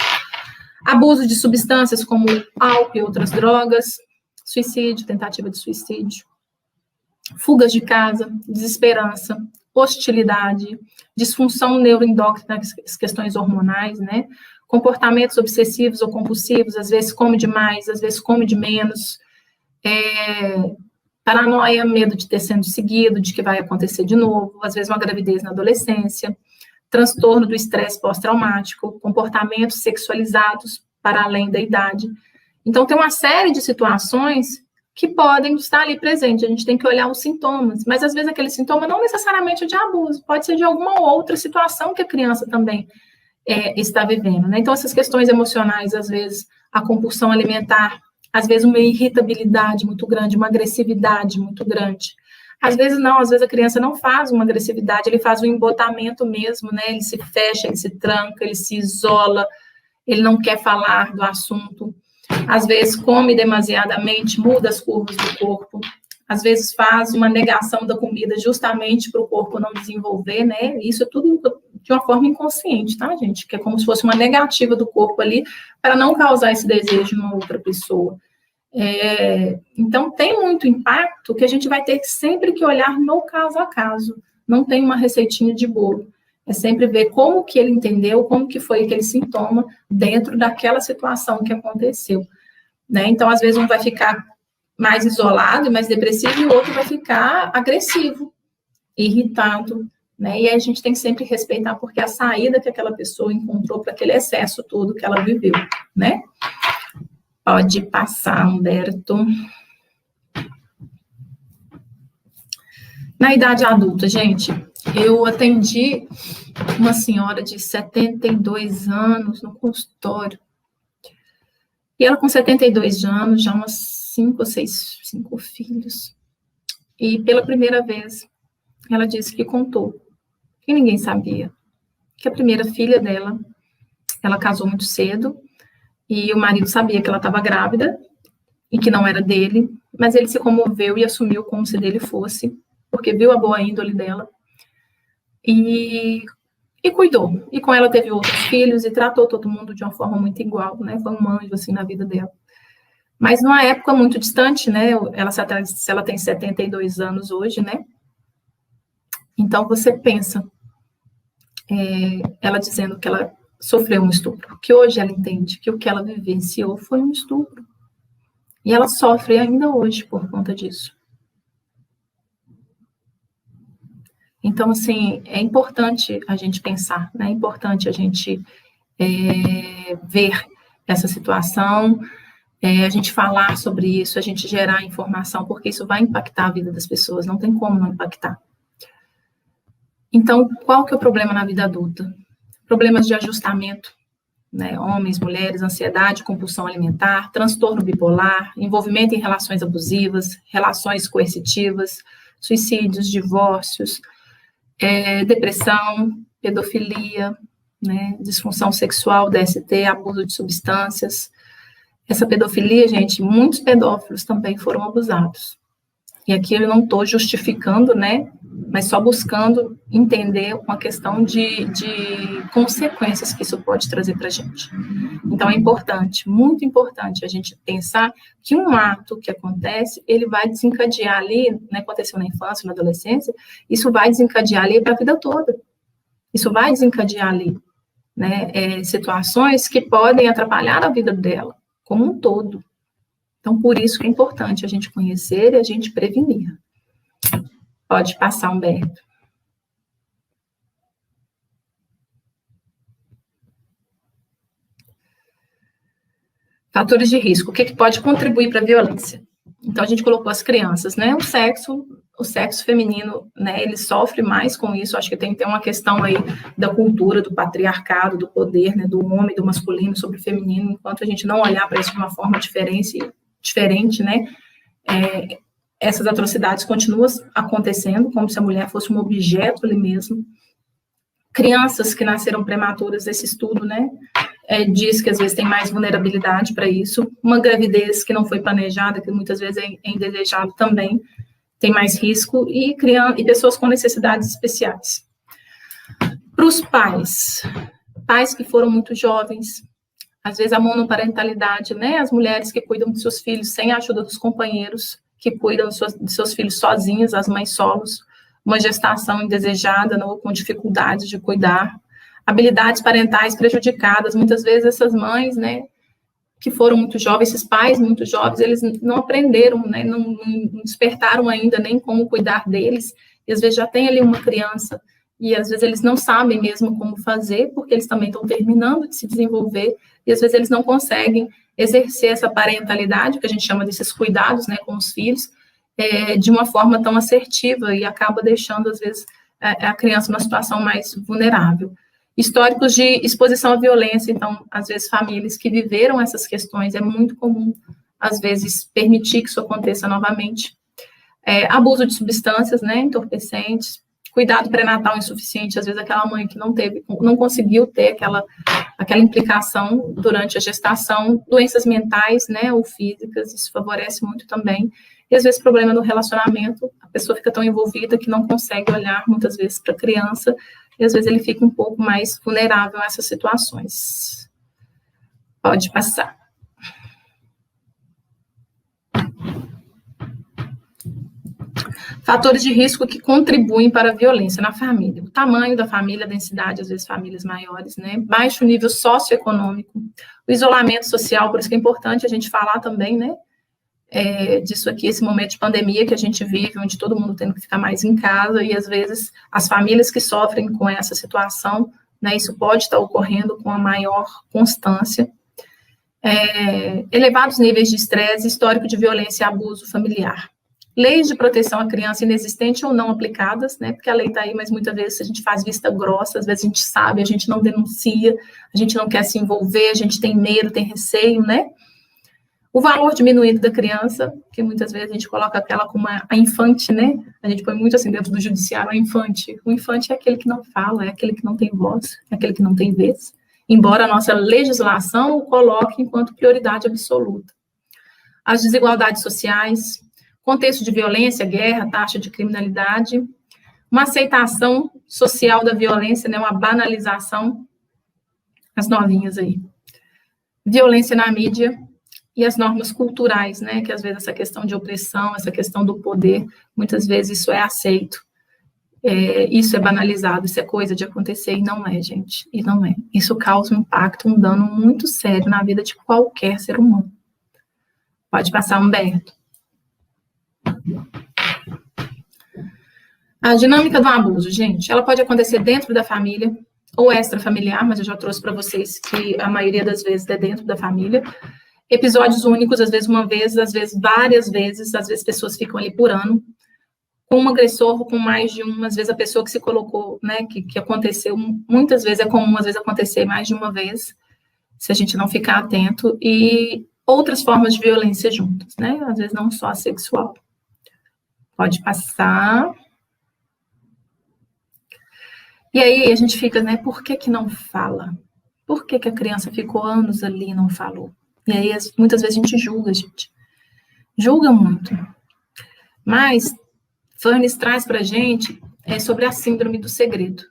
abuso de substâncias como álcool e outras drogas, suicídio, tentativa de suicídio, fugas de casa, desesperança, hostilidade, disfunção neuroendócrina, as questões hormonais, né? Comportamentos obsessivos ou compulsivos, às vezes come demais, às vezes come de menos, paranoia, medo de ter sendo seguido, de que vai acontecer de novo, às vezes uma gravidez na adolescência, transtorno do estresse pós-traumático, comportamentos sexualizados para além da idade. Então, tem uma série de situações que podem estar ali presentes. A gente tem que olhar os sintomas, mas às vezes aquele sintoma não necessariamente é de abuso, pode ser de alguma outra situação que a criança também está vivendo, né? Então, essas questões emocionais, às vezes, a compulsão alimentar, às vezes uma irritabilidade muito grande, uma agressividade muito grande. Às vezes não, às vezes a criança não faz uma agressividade, ele faz um embotamento mesmo, né? Ele se fecha, ele se tranca, ele se isola, ele não quer falar do assunto. Às vezes come demasiadamente, muda as curvas do corpo. Às vezes faz uma negação da comida justamente para o corpo não desenvolver, né? Isso é tudo de uma forma inconsciente, tá, gente? Que é como se fosse uma negativa do corpo ali para não causar esse desejo em uma outra pessoa. Então, tem muito impacto que a gente vai ter sempre que olhar no caso a caso. Não tem uma receitinha de bolo. É sempre ver como que ele entendeu, como que foi aquele sintoma dentro daquela situação que aconteceu, né? Então, às vezes, um vai ficar mais isolado e mais depressivo, e o outro vai ficar agressivo, irritado, né? E aí a gente tem que sempre respeitar, porque a saída que aquela pessoa encontrou para aquele excesso todo que ela viveu, né? Pode passar, Humberto. Na idade adulta, gente, eu atendi uma senhora de 72 anos no consultório. E ela com 72 anos, já umas 5 filhos. E pela primeira vez, ela disse que contou, que ninguém sabia, que a primeira filha dela, ela casou muito cedo, e o marido sabia que ela estava grávida, e que não era dele, mas ele se comoveu e assumiu como se dele fosse, porque viu a boa índole dela, e cuidou. E com ela teve outros filhos, e tratou todo mundo de uma forma muito igual, né? Foi um anjo, assim, na vida dela. Mas numa época muito distante, né? Se ela tem 72 anos hoje, né? Então, você pensa, ela dizendo que ela sofreu um estupro, que hoje ela entende que o que ela vivenciou foi um estupro. E ela sofre ainda hoje por conta disso. Então, assim, é importante a gente pensar, né? É importante a gente ver essa situação, a gente falar sobre isso, a gente gerar informação, porque isso vai impactar a vida das pessoas, não tem como não impactar. Então, qual que é o problema na vida adulta? Problemas de ajustamento, né? Homens, mulheres, ansiedade, compulsão alimentar, transtorno bipolar, envolvimento em relações abusivas, relações coercitivas, suicídios, divórcios, depressão, pedofilia, né? Disfunção sexual, DST, abuso de substâncias. Essa pedofilia, gente, muitos pedófilos também foram abusados. E aqui eu não estou justificando, né, mas só buscando entender uma questão de consequências que isso pode trazer para a gente. Então, é importante, muito importante, a gente pensar que um ato que acontece, ele vai desencadear ali, né, aconteceu na infância, na adolescência, isso vai desencadear ali para a vida toda. Isso vai desencadear ali, né, situações que podem atrapalhar a vida dela, como um todo. Então, por isso que é importante a gente conhecer e a gente prevenir. Pode passar, Humberto. Fatores de risco. O que pode contribuir para a violência? Então, a gente colocou as crianças, né? O sexo feminino, né? Ele sofre mais com isso. Acho que tem uma questão aí da cultura, do patriarcado, do poder, né? Do homem, do masculino sobre o feminino. Enquanto a gente não olhar para isso de uma forma diferente, né? Essas atrocidades continuam acontecendo, como se a mulher fosse um objeto ali mesmo. Crianças que nasceram prematuras, esse estudo, né? Diz que às vezes tem mais vulnerabilidade para isso. Uma gravidez que não foi planejada, que muitas vezes é indesejado também, tem mais risco. E pessoas com necessidades especiais. Para os pais que foram muito jovens, às vezes a monoparentalidade, né? As mulheres que cuidam de seus filhos sem a ajuda dos companheiros, que cuidam de seus filhos sozinhas, as mães solos, uma gestação indesejada, ou com dificuldades de cuidar, habilidades parentais prejudicadas, muitas vezes essas mães, né, que foram muito jovens, esses pais muito jovens, eles não aprenderam, né, não despertaram ainda nem como cuidar deles, e às vezes já tem ali uma criança, e às vezes eles não sabem mesmo como fazer, porque eles também estão terminando de se desenvolver, e às vezes eles não conseguem exercer essa parentalidade, que a gente chama desses cuidados, né, com os filhos, de uma forma tão assertiva, e acaba deixando, às vezes, a criança numa situação mais vulnerável. Históricos de exposição à violência, então, às vezes, famílias que viveram essas questões, é muito comum, às vezes, permitir que isso aconteça novamente. Abuso de substâncias, né, entorpecentes, cuidado pré-natal insuficiente, às vezes aquela mãe que não conseguiu ter aquela implicação durante a gestação, doenças mentais, né, ou físicas, isso favorece muito também, e às vezes problema no relacionamento, a pessoa fica tão envolvida que não consegue olhar muitas vezes para a criança, e às vezes ele fica um pouco mais vulnerável a essas situações. Pode passar. Fatores de risco que contribuem para a violência na família. O tamanho da família, a densidade, às vezes famílias maiores, né? Baixo nível socioeconômico, o isolamento social, por isso que é importante a gente falar também, né? Disso aqui, esse momento de pandemia que a gente vive, onde todo mundo tem que ficar mais em casa, e às vezes as famílias que sofrem com essa situação, né? Isso pode estar ocorrendo com a maior constância. Elevados níveis de estresse, histórico de violência e abuso familiar. Leis de proteção à criança inexistentes ou não aplicadas, né, porque a lei está aí, mas muitas vezes a gente faz vista grossa, às vezes a gente sabe, a gente não denuncia, a gente não quer se envolver, a gente tem medo, tem receio, né? O valor diminuído da criança, que muitas vezes a gente coloca aquela como a infante, né? A gente põe muito assim dentro do judiciário, a infante. O infante é aquele que não fala, é aquele que não tem voz, é aquele que não tem vez, embora a nossa legislação o coloque enquanto prioridade absoluta. As desigualdades sociais, contexto de violência, guerra, taxa de criminalidade, uma aceitação social da violência, né, uma banalização, as novinhas aí. Violência na mídia e as normas culturais, né, que às vezes essa questão de opressão, essa questão do poder, muitas vezes isso é aceito, isso é banalizado, isso é coisa de acontecer, e não é, gente, e não é. Isso causa um impacto, um dano muito sério na vida de qualquer ser humano. Pode passar, Humberto. A dinâmica do abuso, gente, ela pode acontecer dentro da família ou extrafamiliar, mas eu já trouxe para vocês que a maioria das vezes é dentro da família. Episódios únicos, às vezes uma vez, às vezes várias vezes, às vezes pessoas ficam ali por ano, com um agressor, com mais de um, às vezes a pessoa que se colocou, né, que aconteceu, muitas vezes é comum, às vezes acontecer mais de uma vez, se a gente não ficar atento, e outras formas de violência juntas, né, às vezes não só a sexual. Pode passar. E aí a gente fica, né, por que não fala? Por que a criança ficou anos ali e não falou? E aí muitas vezes a gente julga, gente. Julga muito. Mas Furnes traz pra gente sobre a síndrome do segredo,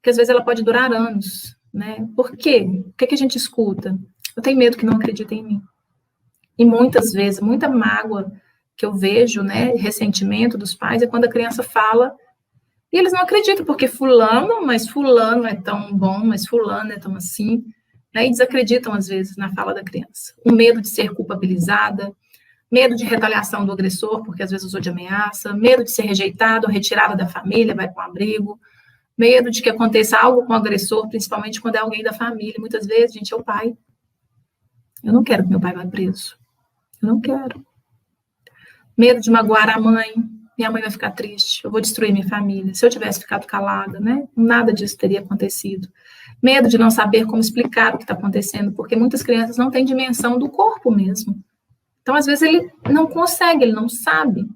que às vezes ela pode durar anos, né? Por quê? O que a gente escuta? Eu tenho medo que não acreditem em mim. E muitas vezes, muita mágoa que eu vejo, né, ressentimento dos pais, é quando a criança fala e eles não acreditam, porque mas fulano é tão bom, mas fulano é tão assim, né, e desacreditam, às vezes, na fala da criança. O medo de ser culpabilizada, medo de retaliação do agressor, porque às vezes usou de ameaça, medo de ser rejeitado, retirada da família, vai para um abrigo, medo de que aconteça algo com o agressor, principalmente quando é alguém da família. Muitas vezes, gente, é o pai. Eu não quero que meu pai vá preso. Eu não quero. Medo de magoar a mãe. Minha mãe vai ficar triste, eu vou destruir minha família. Se eu tivesse ficado calada, né? Nada disso teria acontecido. Medo de não saber como explicar o que está acontecendo, porque muitas crianças não têm dimensão do corpo mesmo. Então, às vezes, ele não consegue, ele não sabe.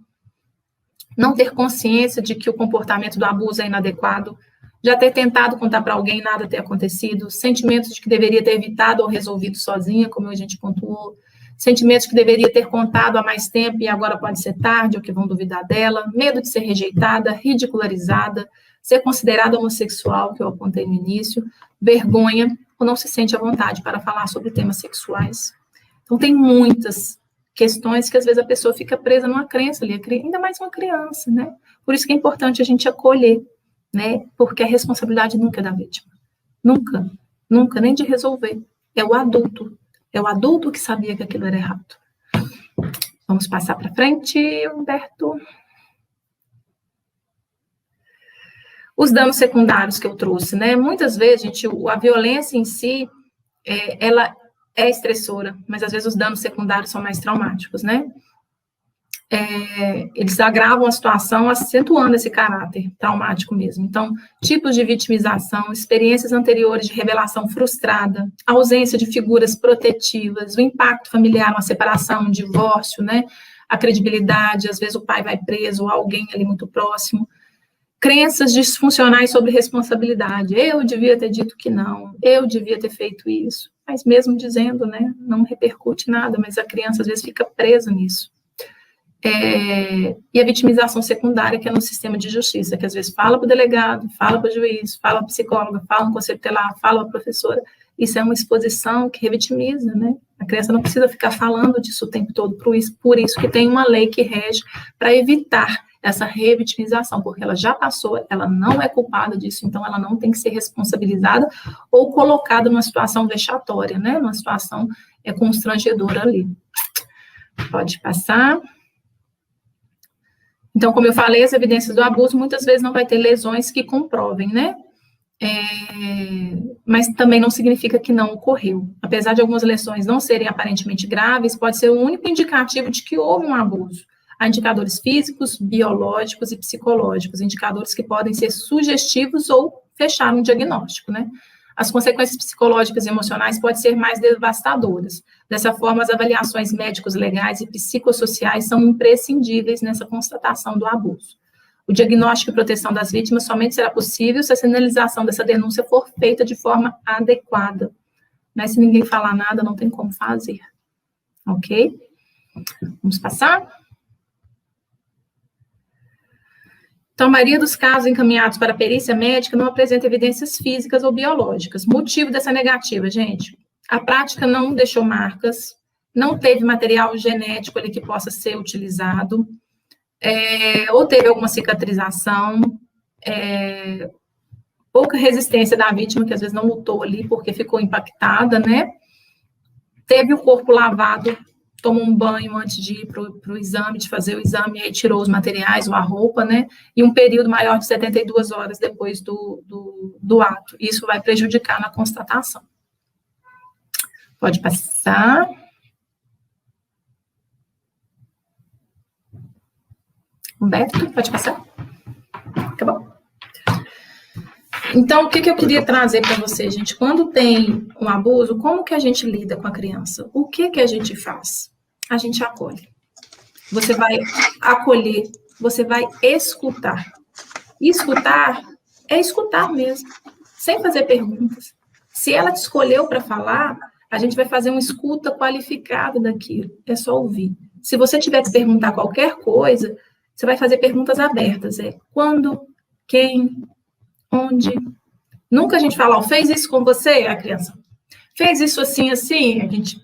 Não ter consciência de que o comportamento do abuso é inadequado, já ter tentado contar para alguém e nada ter acontecido, sentimentos de que deveria ter evitado ou resolvido sozinha, como a gente pontuou, sentimentos que deveria ter contado há mais tempo e agora pode ser tarde, ou que vão duvidar dela, medo de ser rejeitada, ridicularizada, ser considerada homossexual, que eu apontei no início, vergonha, ou não se sente à vontade para falar sobre temas sexuais. Então, tem muitas questões que, às vezes, a pessoa fica presa numa crença ali, ainda mais uma criança, né? Por isso que é importante a gente acolher, né? Porque a responsabilidade nunca é da vítima. Nunca, nunca, nem de resolver. É o adulto. É o adulto que sabia que aquilo era errado. Vamos passar para frente, Humberto. Os danos secundários que eu trouxe, né? Muitas vezes, gente, a violência em si, ela é estressora, mas às vezes os danos secundários são mais traumáticos, né? Eles agravam a situação, acentuando esse caráter traumático mesmo. Então, tipos de vitimização, experiências anteriores de revelação frustrada, ausência de figuras protetivas, o impacto familiar, uma separação, um divórcio, né? A credibilidade, às vezes o pai vai preso, ou alguém ali muito próximo. Crenças disfuncionais sobre responsabilidade. Eu devia ter dito que não, eu devia ter feito isso. Mas mesmo dizendo, né, não repercute nada, mas a criança às vezes fica presa nisso. E a vitimização secundária, que é no sistema de justiça, que às vezes fala para o delegado, fala para o juiz, fala para a psicóloga, fala no conselho tutelar, fala para a professora. Isso é uma exposição que revitimiza, né? A criança não precisa ficar falando disso o tempo todo, por isso que tem uma lei que rege para evitar essa revitimização, porque ela já passou, ela não é culpada disso, então ela não tem que ser responsabilizada ou colocada numa situação vexatória, né? Numa situação constrangedora ali. Pode passar. Então, como eu falei, as evidências do abuso muitas vezes não vai ter lesões que comprovem, né? Mas também não significa que não ocorreu. Apesar de algumas lesões não serem aparentemente graves, pode ser o único indicativo de que houve um abuso. Há indicadores físicos, biológicos e psicológicos, indicadores que podem ser sugestivos ou fechar um diagnóstico, né? As consequências psicológicas e emocionais podem ser mais devastadoras. Dessa forma, as avaliações médicos legais e psicossociais são imprescindíveis nessa constatação do abuso. O diagnóstico e proteção das vítimas somente será possível se a sinalização dessa denúncia for feita de forma adequada. Mas se ninguém falar nada, não tem como fazer. Ok? Vamos passar? Então, a maioria dos casos encaminhados para a perícia médica não apresenta evidências físicas ou biológicas. Motivo dessa negativa, gente? A prática não deixou marcas, não teve material genético ali que possa ser utilizado, ou teve alguma cicatrização, pouca resistência da vítima, que às vezes não lutou ali porque ficou impactada, né? Teve o corpo lavado, tomou um banho antes de ir para o exame, de fazer o exame, e aí tirou os materiais ou a roupa, né? E um período maior de 72 horas depois do ato. Isso vai prejudicar na constatação. Pode passar. Humberto, pode passar. Acabou. Então, o que eu queria trazer para você, gente? Quando tem um abuso, como que a gente lida com a criança? O que a gente faz? A gente acolhe. Você vai acolher, você vai escutar. E escutar é escutar mesmo, sem fazer perguntas. Se ela te escolheu para falar, a gente vai fazer uma escuta qualificada daquilo. É só ouvir. Se você tiver que perguntar qualquer coisa, você vai fazer perguntas abertas. Quando, quem, onde. Nunca a gente fala, fez isso com você, a criança? Fez isso assim, assim? A gente...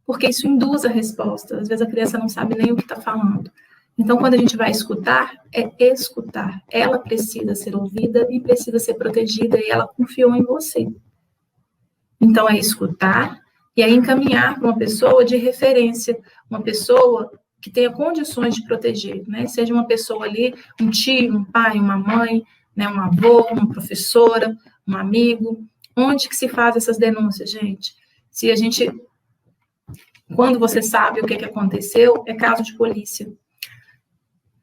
Porque isso induz a resposta. Às vezes a criança não sabe nem o que está falando. Então, quando a gente vai escutar, é escutar. Ela precisa ser ouvida e precisa ser protegida, e ela confiou em você. Então, é escutar e é encaminhar para uma pessoa de referência, uma pessoa que tenha condições de proteger, né? Seja uma pessoa ali, um tio, um pai, uma mãe, né? Um avô, uma professora, um amigo. Onde que se faz essas denúncias, gente? Se a gente... Quando você sabe o que aconteceu, é caso de polícia.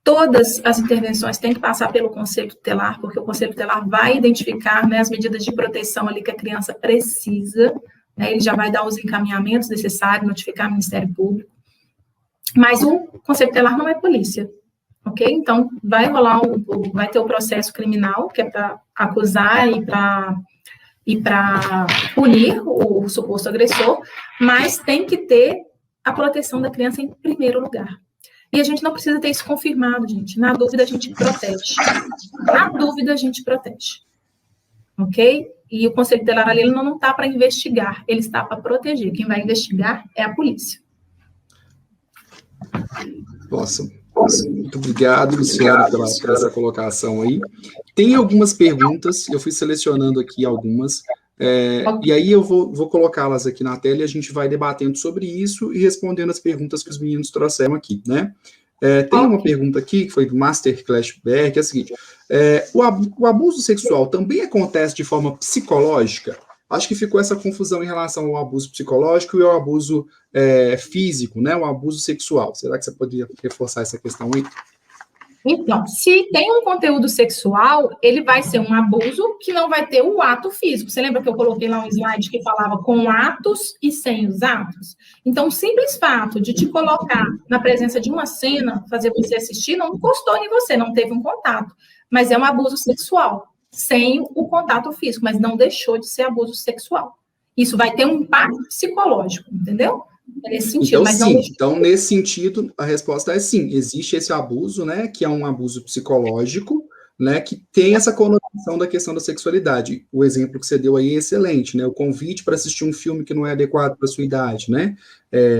Todas as intervenções têm que passar pelo conselho tutelar, porque o conselho tutelar vai identificar, né, as medidas de proteção ali que a criança precisa, né, ele já vai dar os encaminhamentos necessários, notificar o Ministério Público. Mas o conselho tutelar não é polícia, ok? Então, vai rolar, vai ter o processo criminal, que é para acusar e para punir o suposto agressor, mas tem que ter a proteção da criança em primeiro lugar. E a gente não precisa ter isso confirmado, gente. Na dúvida, a gente protege. Na dúvida, a gente protege. Ok? E o Conselho Tutelar ali, ele não está para investigar, ele está para proteger. Quem vai investigar é a polícia. Nossa, muito obrigado, Luciana, por essa colocação aí. Tem algumas perguntas, eu fui selecionando aqui algumas, e aí eu vou colocá-las aqui na tela e a gente vai debatendo sobre isso e respondendo as perguntas que os meninos trouxeram aqui, né? Tem uma pergunta aqui, que foi do Master Clash BR, que é a seguinte: o abuso sexual também acontece de forma psicológica? Acho que ficou essa confusão em relação ao abuso psicológico e ao abuso físico, né? O abuso sexual. Será que você poderia reforçar essa questão aí? Então, se tem um conteúdo sexual, ele vai ser um abuso que não vai ter o ato físico. Você lembra que eu coloquei lá um slide que falava com atos e sem os atos? Então, o simples fato de te colocar na presença de uma cena, fazer você assistir, não encostou em você, não teve um contato. Mas é um abuso sexual, sem o contato físico, mas não deixou de ser abuso sexual. Isso vai ter um impacto psicológico, entendeu? Nesse sentido, então, mas sim. não... Então, nesse sentido, a resposta é sim. Existe esse abuso, né, que é um abuso psicológico, né, que tem essa conotação da questão da sexualidade. O exemplo que você deu aí é excelente, né? O convite para assistir um filme que não é adequado para a sua idade, né?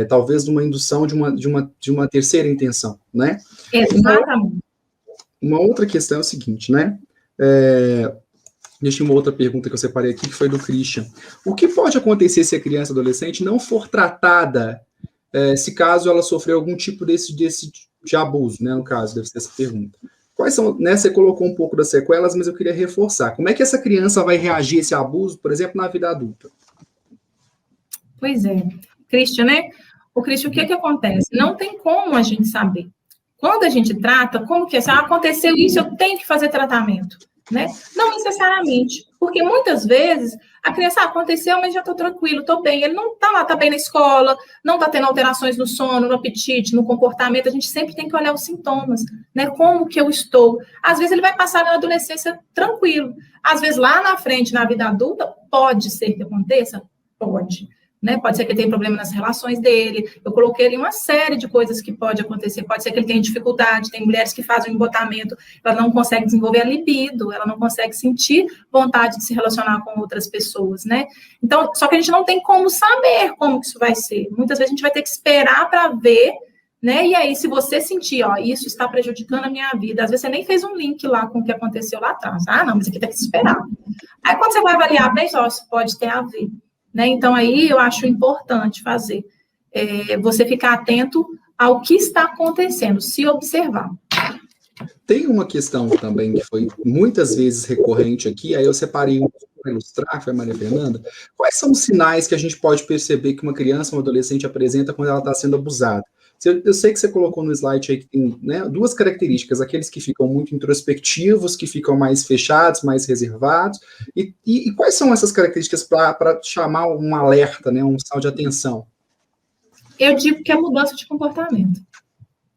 Talvez uma indução de uma terceira intenção, né? Exatamente. Uma outra questão é o seguinte, né? Deixa uma outra pergunta que eu separei aqui, que foi do Christian. O que pode acontecer se a criança ou adolescente não for tratada, se caso ela sofreu algum tipo de abuso, né? No caso, deve ser essa pergunta. Quais são, né? Você colocou um pouco das sequelas, mas eu queria reforçar. Como é que essa criança vai reagir a esse abuso, por exemplo, na vida adulta? Pois é. Christian, né? O Christian, o que acontece? Não tem como a gente saber. Quando a gente trata, como que é? Se aconteceu isso, eu tenho que fazer tratamento, né? Não necessariamente, porque muitas vezes a criança aconteceu, mas já estou tranquilo, estou bem. Ele não está lá, está bem na escola, não está tendo alterações no sono, no apetite, no comportamento. A gente sempre tem que olhar os sintomas, né? Como que eu estou? Às vezes ele vai passar na adolescência tranquilo. Às vezes lá na frente, na vida adulta, pode ser que aconteça? Pode. Né? Pode ser que ele tenha problema nas relações dele. Eu coloquei ali uma série de coisas que pode acontecer. Pode ser que ele tenha dificuldade. Tem mulheres que fazem um embotamento, ela não consegue desenvolver a libido, ela não consegue sentir vontade de se relacionar com outras pessoas, né? Então, só que a gente não tem como saber como isso vai ser. Muitas vezes a gente vai ter que esperar para ver, né? E aí, se você sentir, ó, isso está prejudicando a minha vida, às vezes você nem fez um link lá com o que aconteceu lá atrás. Ah, não, mas aqui tem que esperar. Aí, quando você vai avaliar bem, ó, isso pode ter a ver. Né? Então, aí eu acho importante fazer, você ficar atento ao que está acontecendo, se observar. Tem uma questão também que foi muitas vezes recorrente aqui, aí eu separei um para ilustrar, que foi a Maria Fernanda. Quais são os sinais que a gente pode perceber que uma criança ou um adolescente apresenta quando ela está sendo abusada? Eu sei que você colocou no slide aí que tem, né, duas características, aqueles que ficam muito introspectivos, que ficam mais fechados, mais reservados, e quais são essas características para chamar um alerta, né, um sinal de atenção? Eu digo que é mudança de comportamento,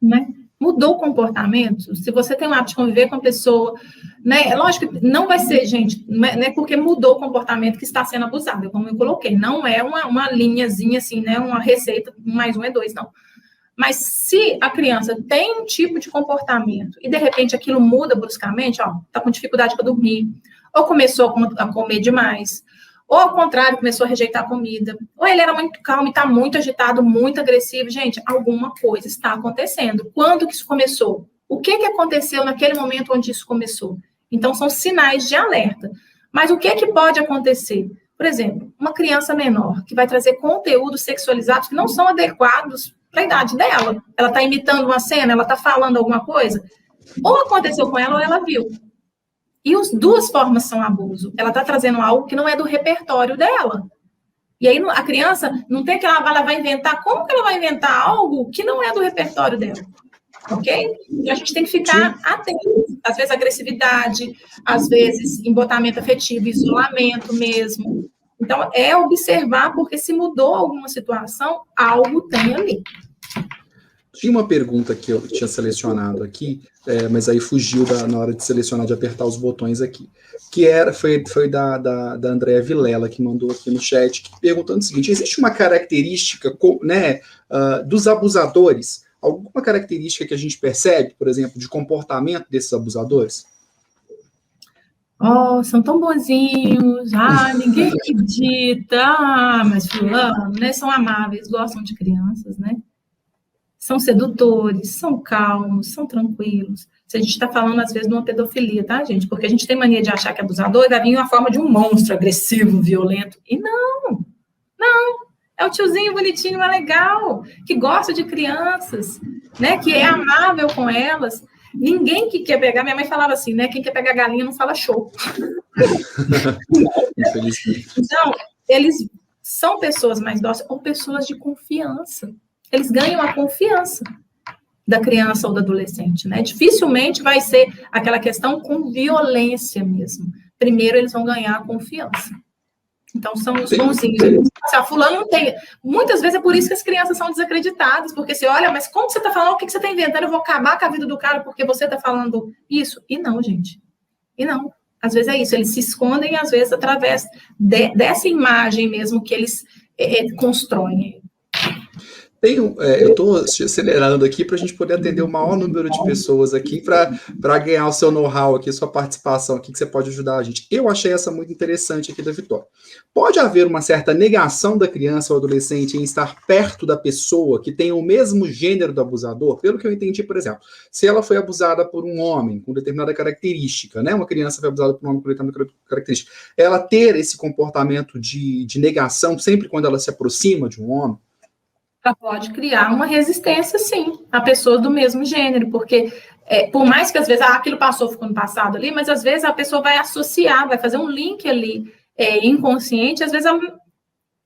né? Mudou o comportamento, se você tem o hábito de conviver com a pessoa, né? Lógico que não vai ser, gente, não é porque mudou o comportamento que está sendo abusado, como eu coloquei, não é uma linhazinha assim, né? Uma receita, 1 + 1 = 2, não. Mas se a criança tem um tipo de comportamento e, de repente, aquilo muda bruscamente, ó, tá com dificuldade para dormir, ou começou a comer demais, ou, ao contrário, começou a rejeitar a comida, ou ele era muito calmo e está muito agitado, muito agressivo. Gente, alguma coisa está acontecendo. Quando que isso começou? O que aconteceu naquele momento onde isso começou? Então, são sinais de alerta. Mas o que pode acontecer? Por exemplo, uma criança menor que vai trazer conteúdos sexualizados que não são adequados para a idade dela. Ela está imitando uma cena, ela está falando alguma coisa. Ou aconteceu com ela ou ela viu. E as duas formas são abuso. Ela está trazendo algo que não é do repertório dela. E aí a criança não tem que ela vai inventar. Como que ela vai inventar algo que não é do repertório dela? Ok? Então a gente tem que ficar atento. Às vezes agressividade, às vezes embotamento afetivo, isolamento mesmo. Então, é observar, porque se mudou alguma situação, algo tem ali. Tinha uma pergunta que eu tinha selecionado aqui, mas aí fugiu na hora de selecionar, de apertar os botões aqui, que foi da Andréa Vilela, que mandou aqui no chat, perguntando o seguinte: existe uma característica, né, dos abusadores, alguma característica que a gente percebe, por exemplo, de comportamento desses abusadores? Oh, são tão bonzinhos, ninguém acredita, mas fulano, né, são amáveis, gostam de crianças, né? São sedutores, são calmos, são tranquilos. Se a gente está falando, às vezes, de uma pedofilia, tá, gente? Porque a gente tem mania de achar que abusador vai vir uma forma de um monstro agressivo, violento. E não. É o tiozinho bonitinho, mas legal, que gosta de crianças, né? Que é amável com elas. Ninguém que quer pegar, minha mãe falava assim, né? Quem quer pegar galinha não fala show. Infelizmente. Então, eles são pessoas mais dóceis ou pessoas de confiança. Eles ganham a confiança da criança ou do adolescente, né? Dificilmente vai ser aquela questão com violência mesmo. Primeiro, eles vão ganhar a confiança. Então, são os bonzinhos. A fulano não tem... Muitas vezes é por isso que as crianças são desacreditadas, porque você olha, mas como você está falando? O que você está inventando? Eu vou acabar com a vida do cara porque você está falando isso. E não, gente. E não. Às vezes é isso. Eles se escondem, às vezes, através dessa imagem mesmo que eles constroem. Eu estou acelerando aqui para a gente poder atender o maior número de pessoas aqui para ganhar o seu know-how aqui, sua participação aqui, que você pode ajudar a gente. Eu achei essa muito interessante aqui da Vitória. Pode haver uma certa negação da criança ou adolescente em estar perto da pessoa que tem o mesmo gênero do abusador? Pelo que eu entendi, por exemplo, se ela foi abusada por um homem com determinada característica, né? Uma criança foi abusada por um homem com determinada característica, ela ter esse comportamento de negação sempre quando ela se aproxima de um homem? Ela pode criar uma resistência, sim, a pessoa do mesmo gênero, porque por mais que às vezes aquilo passou, ficou no passado ali, mas às vezes a pessoa vai associar, vai fazer um link ali inconsciente, às vezes ela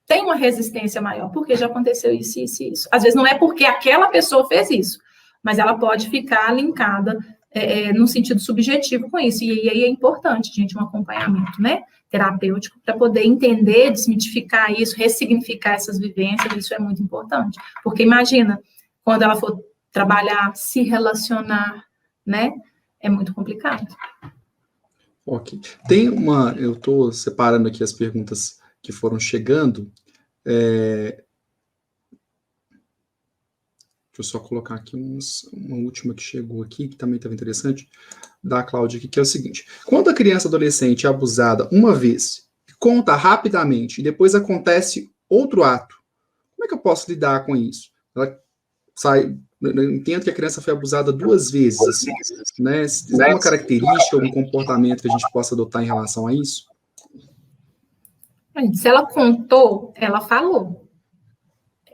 tem uma resistência maior, porque já aconteceu isso, isso e isso. Às vezes não é porque aquela pessoa fez isso, mas ela pode ficar linkada no sentido subjetivo com isso, e aí é importante, gente, um acompanhamento, né, terapêutico, para poder entender, desmitificar isso, ressignificar essas vivências, isso é muito importante, porque imagina, quando ela for trabalhar, se relacionar, né, é muito complicado. Ok. Eu estou separando aqui as perguntas que foram chegando, deixa eu só colocar aqui uma última que chegou aqui, que também estava interessante, da Cláudia aqui, que é o seguinte. Quando a criança adolescente é abusada uma vez, conta rapidamente, e depois acontece outro ato, como é que eu posso lidar com isso? Ela sai... Eu entendo que a criança foi abusada 2 vezes, assim, né? Se tem alguma característica, algum comportamento que a gente possa adotar em relação a isso? Se ela contou, ela falou.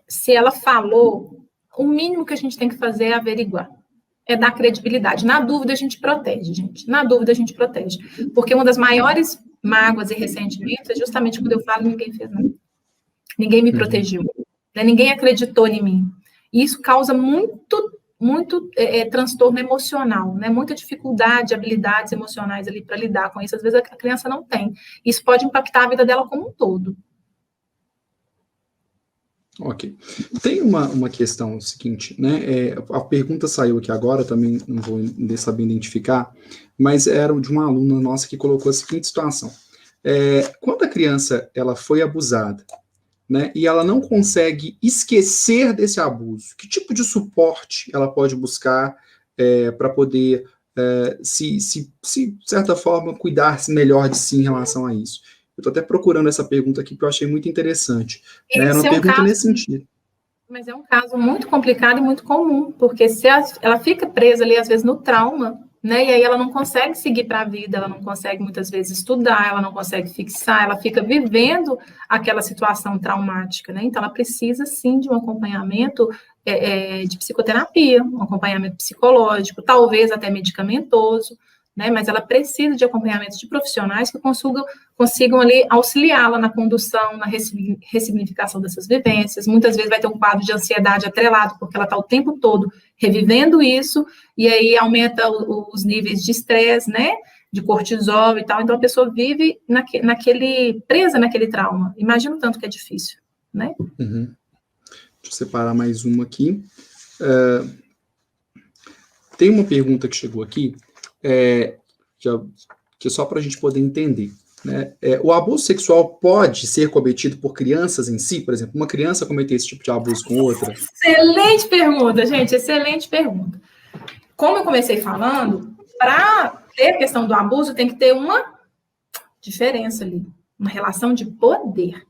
Se ela falou, o mínimo que a gente tem que fazer é averiguar. É dar credibilidade. Na dúvida, a gente protege, gente. Na dúvida, a gente protege. Porque uma das maiores mágoas e ressentimentos é justamente quando eu falo, ninguém fez nada. Ninguém me protegeu. Né? Ninguém acreditou em mim. E isso causa muito transtorno emocional, né? Muita dificuldade, habilidades emocionais ali para lidar com isso. Às vezes a criança não tem. Isso pode impactar a vida dela como um todo. Ok. Tem uma questão seguinte, né? A pergunta saiu aqui agora, também não vou saber identificar, mas era de uma aluna nossa que colocou a seguinte situação. Quando a criança ela foi abusada, né, e ela não consegue esquecer desse abuso, que tipo de suporte ela pode buscar para poder, de certa forma, cuidar melhor de si em relação a isso? Eu estou até procurando essa pergunta aqui, que eu achei muito interessante. Era uma pergunta nesse sentido. Mas é um caso muito complicado e muito comum, porque se ela fica presa ali, às vezes, no trauma, né? E aí ela não consegue seguir para a vida, ela não consegue, muitas vezes, estudar, ela não consegue fixar, ela fica vivendo aquela situação traumática, né? Então, ela precisa, sim, de um acompanhamento de psicoterapia, um acompanhamento psicológico, talvez até medicamentoso, né? Mas ela precisa de acompanhamento de profissionais que consigam ali auxiliá-la na condução, na ressignificação dessas vivências. Muitas vezes vai ter um quadro de ansiedade atrelado, porque ela está o tempo todo revivendo isso, e aí aumenta os níveis de estresse, né? De cortisol e tal. Então a pessoa vive presa naquele trauma. Imagina o tanto que é difícil, né? Uhum. Deixa eu separar mais uma aqui. Tem uma pergunta que chegou aqui, que é só para a gente poder entender. Né? O abuso sexual pode ser cometido por crianças em si? Por exemplo, uma criança cometer esse tipo de abuso com outra? Excelente pergunta, gente, excelente pergunta. Como eu comecei falando, para ter a questão do abuso, tem que ter uma diferença ali, uma relação de poder.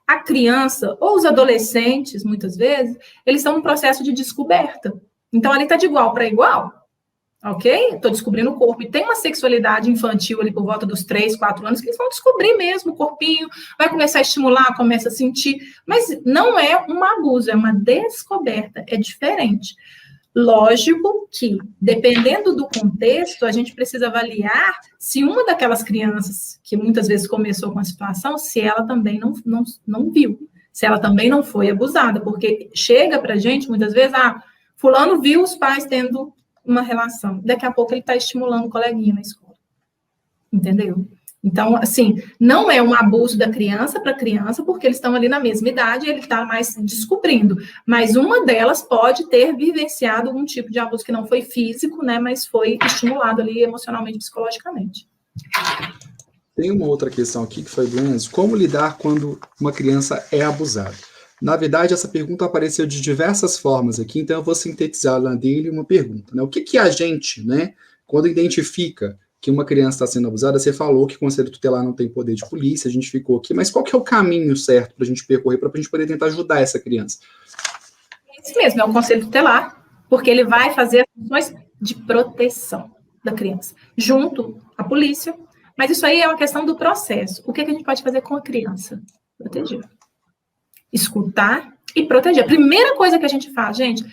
A criança, ou os adolescentes, muitas vezes, eles estão num processo de descoberta. Então, ali está de igual para igual. Ok? Estou descobrindo o corpo. E tem uma sexualidade infantil ali por volta dos 3, 4 anos que eles vão descobrir mesmo o corpinho, vai começar a estimular, começa a sentir. Mas não é um abuso, é uma descoberta, é diferente. Lógico que, dependendo do contexto, a gente precisa avaliar se uma daquelas crianças que muitas vezes começou com a situação, se ela também não viu, se ela também não foi abusada, porque chega para a gente, muitas vezes, fulano viu os pais tendo uma relação, daqui a pouco ele está estimulando o coleguinha na escola, entendeu? Então, assim, não é um abuso da criança para criança, porque eles estão ali na mesma idade e ele está mais descobrindo. Mas uma delas pode ter vivenciado algum tipo de abuso que não foi físico, né, mas foi estimulado ali emocionalmente, psicologicamente. Tem uma outra questão aqui que foi do Enzo. Como lidar quando uma criança é abusada? Na verdade, essa pergunta apareceu de diversas formas aqui, então eu vou sintetizar na dele uma pergunta, né? O que a gente, né, quando identifica que uma criança está sendo abusada, você falou que o Conselho Tutelar não tem poder de polícia, a gente ficou aqui, mas qual que é o caminho certo para a gente percorrer, para a gente poder tentar ajudar essa criança? É isso mesmo, é o Conselho Tutelar, porque ele vai fazer as funções de proteção da criança, junto à polícia, mas isso aí é uma questão do processo. O que a gente pode fazer com a criança? Proteger. Escutar e proteger. A primeira coisa que a gente faz, gente,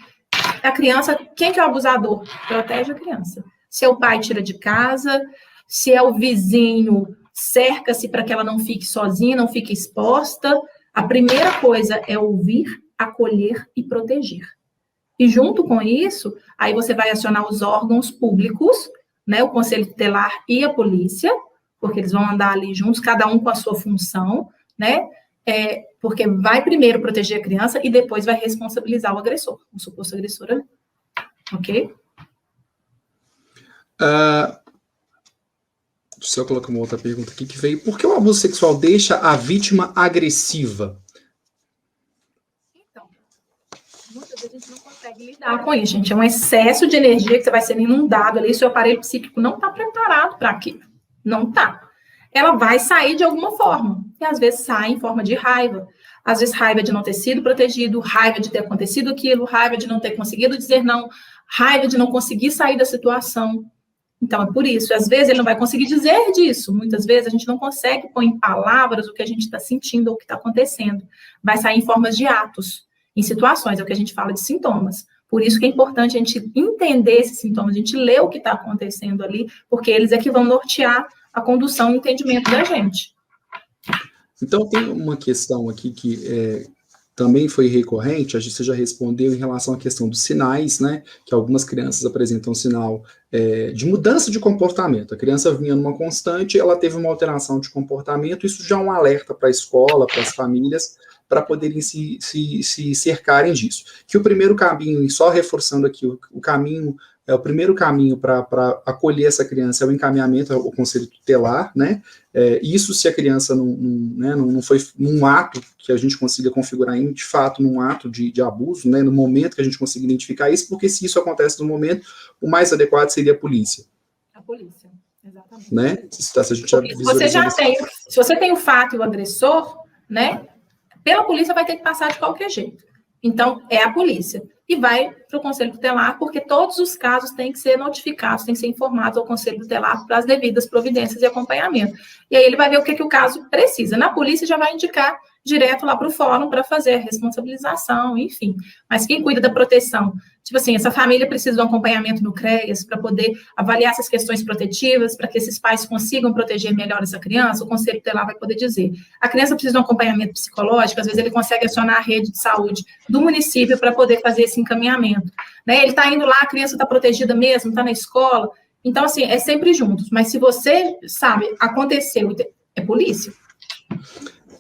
a criança, quem que é o abusador? Protege a criança. Se é o pai, tira de casa. Se é o vizinho, cerca-se para que ela não fique sozinha, não fique exposta. A primeira coisa é ouvir, acolher e proteger. E junto com isso, aí você vai acionar os órgãos públicos, né, o Conselho Tutelar e a polícia, porque eles vão andar ali juntos, cada um com a sua função, né, porque vai primeiro proteger a criança e depois vai responsabilizar o agressor, o suposto agressor ali. Ok? Se eu colocar uma outra pergunta aqui que veio, por que o abuso sexual deixa a vítima agressiva? Então, muitas vezes a gente não consegue lidar com isso, gente. É um excesso de energia que você vai sendo inundado ali, seu aparelho psíquico não está preparado para aquilo. Não está. Ela vai sair de alguma forma. E às vezes sai em forma de raiva. Às vezes raiva de não ter sido protegido, raiva de ter acontecido aquilo, raiva de não ter conseguido dizer não, raiva de não conseguir sair da situação. Então, é por isso. Às vezes ele não vai conseguir dizer disso. Muitas vezes a gente não consegue pôr em palavras o que a gente está sentindo ou o que está acontecendo. Vai sair em formas de atos, em situações, é o que a gente fala de sintomas. Por isso que é importante a gente entender esses sintomas, a gente ler o que está acontecendo ali, porque eles é que vão nortear a condução e o entendimento da gente. Então, tem uma questão aqui que também foi recorrente, a gente já respondeu em relação à questão dos sinais, né, que algumas crianças apresentam sinal de mudança de comportamento. A criança vinha numa constante, ela teve uma alteração de comportamento, isso já é um alerta para a escola, para as famílias, para poderem se cercarem disso. Que o primeiro caminho, e só reforçando aqui, o primeiro caminho para acolher essa criança é o encaminhamento ao Conselho Tutelar, né? Isso se a criança não foi num ato que a gente consiga configurar, de fato, num ato de abuso, né? No momento que a gente consiga identificar isso, porque se isso acontece no momento, o mais adequado seria a polícia. A polícia, exatamente. Né? Se você tem o fato e o agressor, né? Pela polícia vai ter que passar de qualquer jeito. Então, é a polícia. E vai para o Conselho Tutelar, porque todos os casos têm que ser notificados, têm que ser informados ao Conselho Tutelar para as devidas providências e acompanhamento. E aí ele vai ver o que o caso precisa. Na polícia já vai indicar direto lá para o fórum para fazer a responsabilização, enfim. Mas quem cuida da proteção? Tipo assim, essa família precisa de um acompanhamento no CREAS para poder avaliar essas questões protetivas, para que esses pais consigam proteger melhor essa criança, o Conselho Tutelar vai poder dizer. A criança precisa de um acompanhamento psicológico, às vezes ele consegue acionar a rede de saúde do município para poder fazer esse encaminhamento. Né? Ele está indo lá, a criança está protegida mesmo, está na escola. Então, assim, é sempre juntos. Mas se você sabe, aconteceu, é polícia.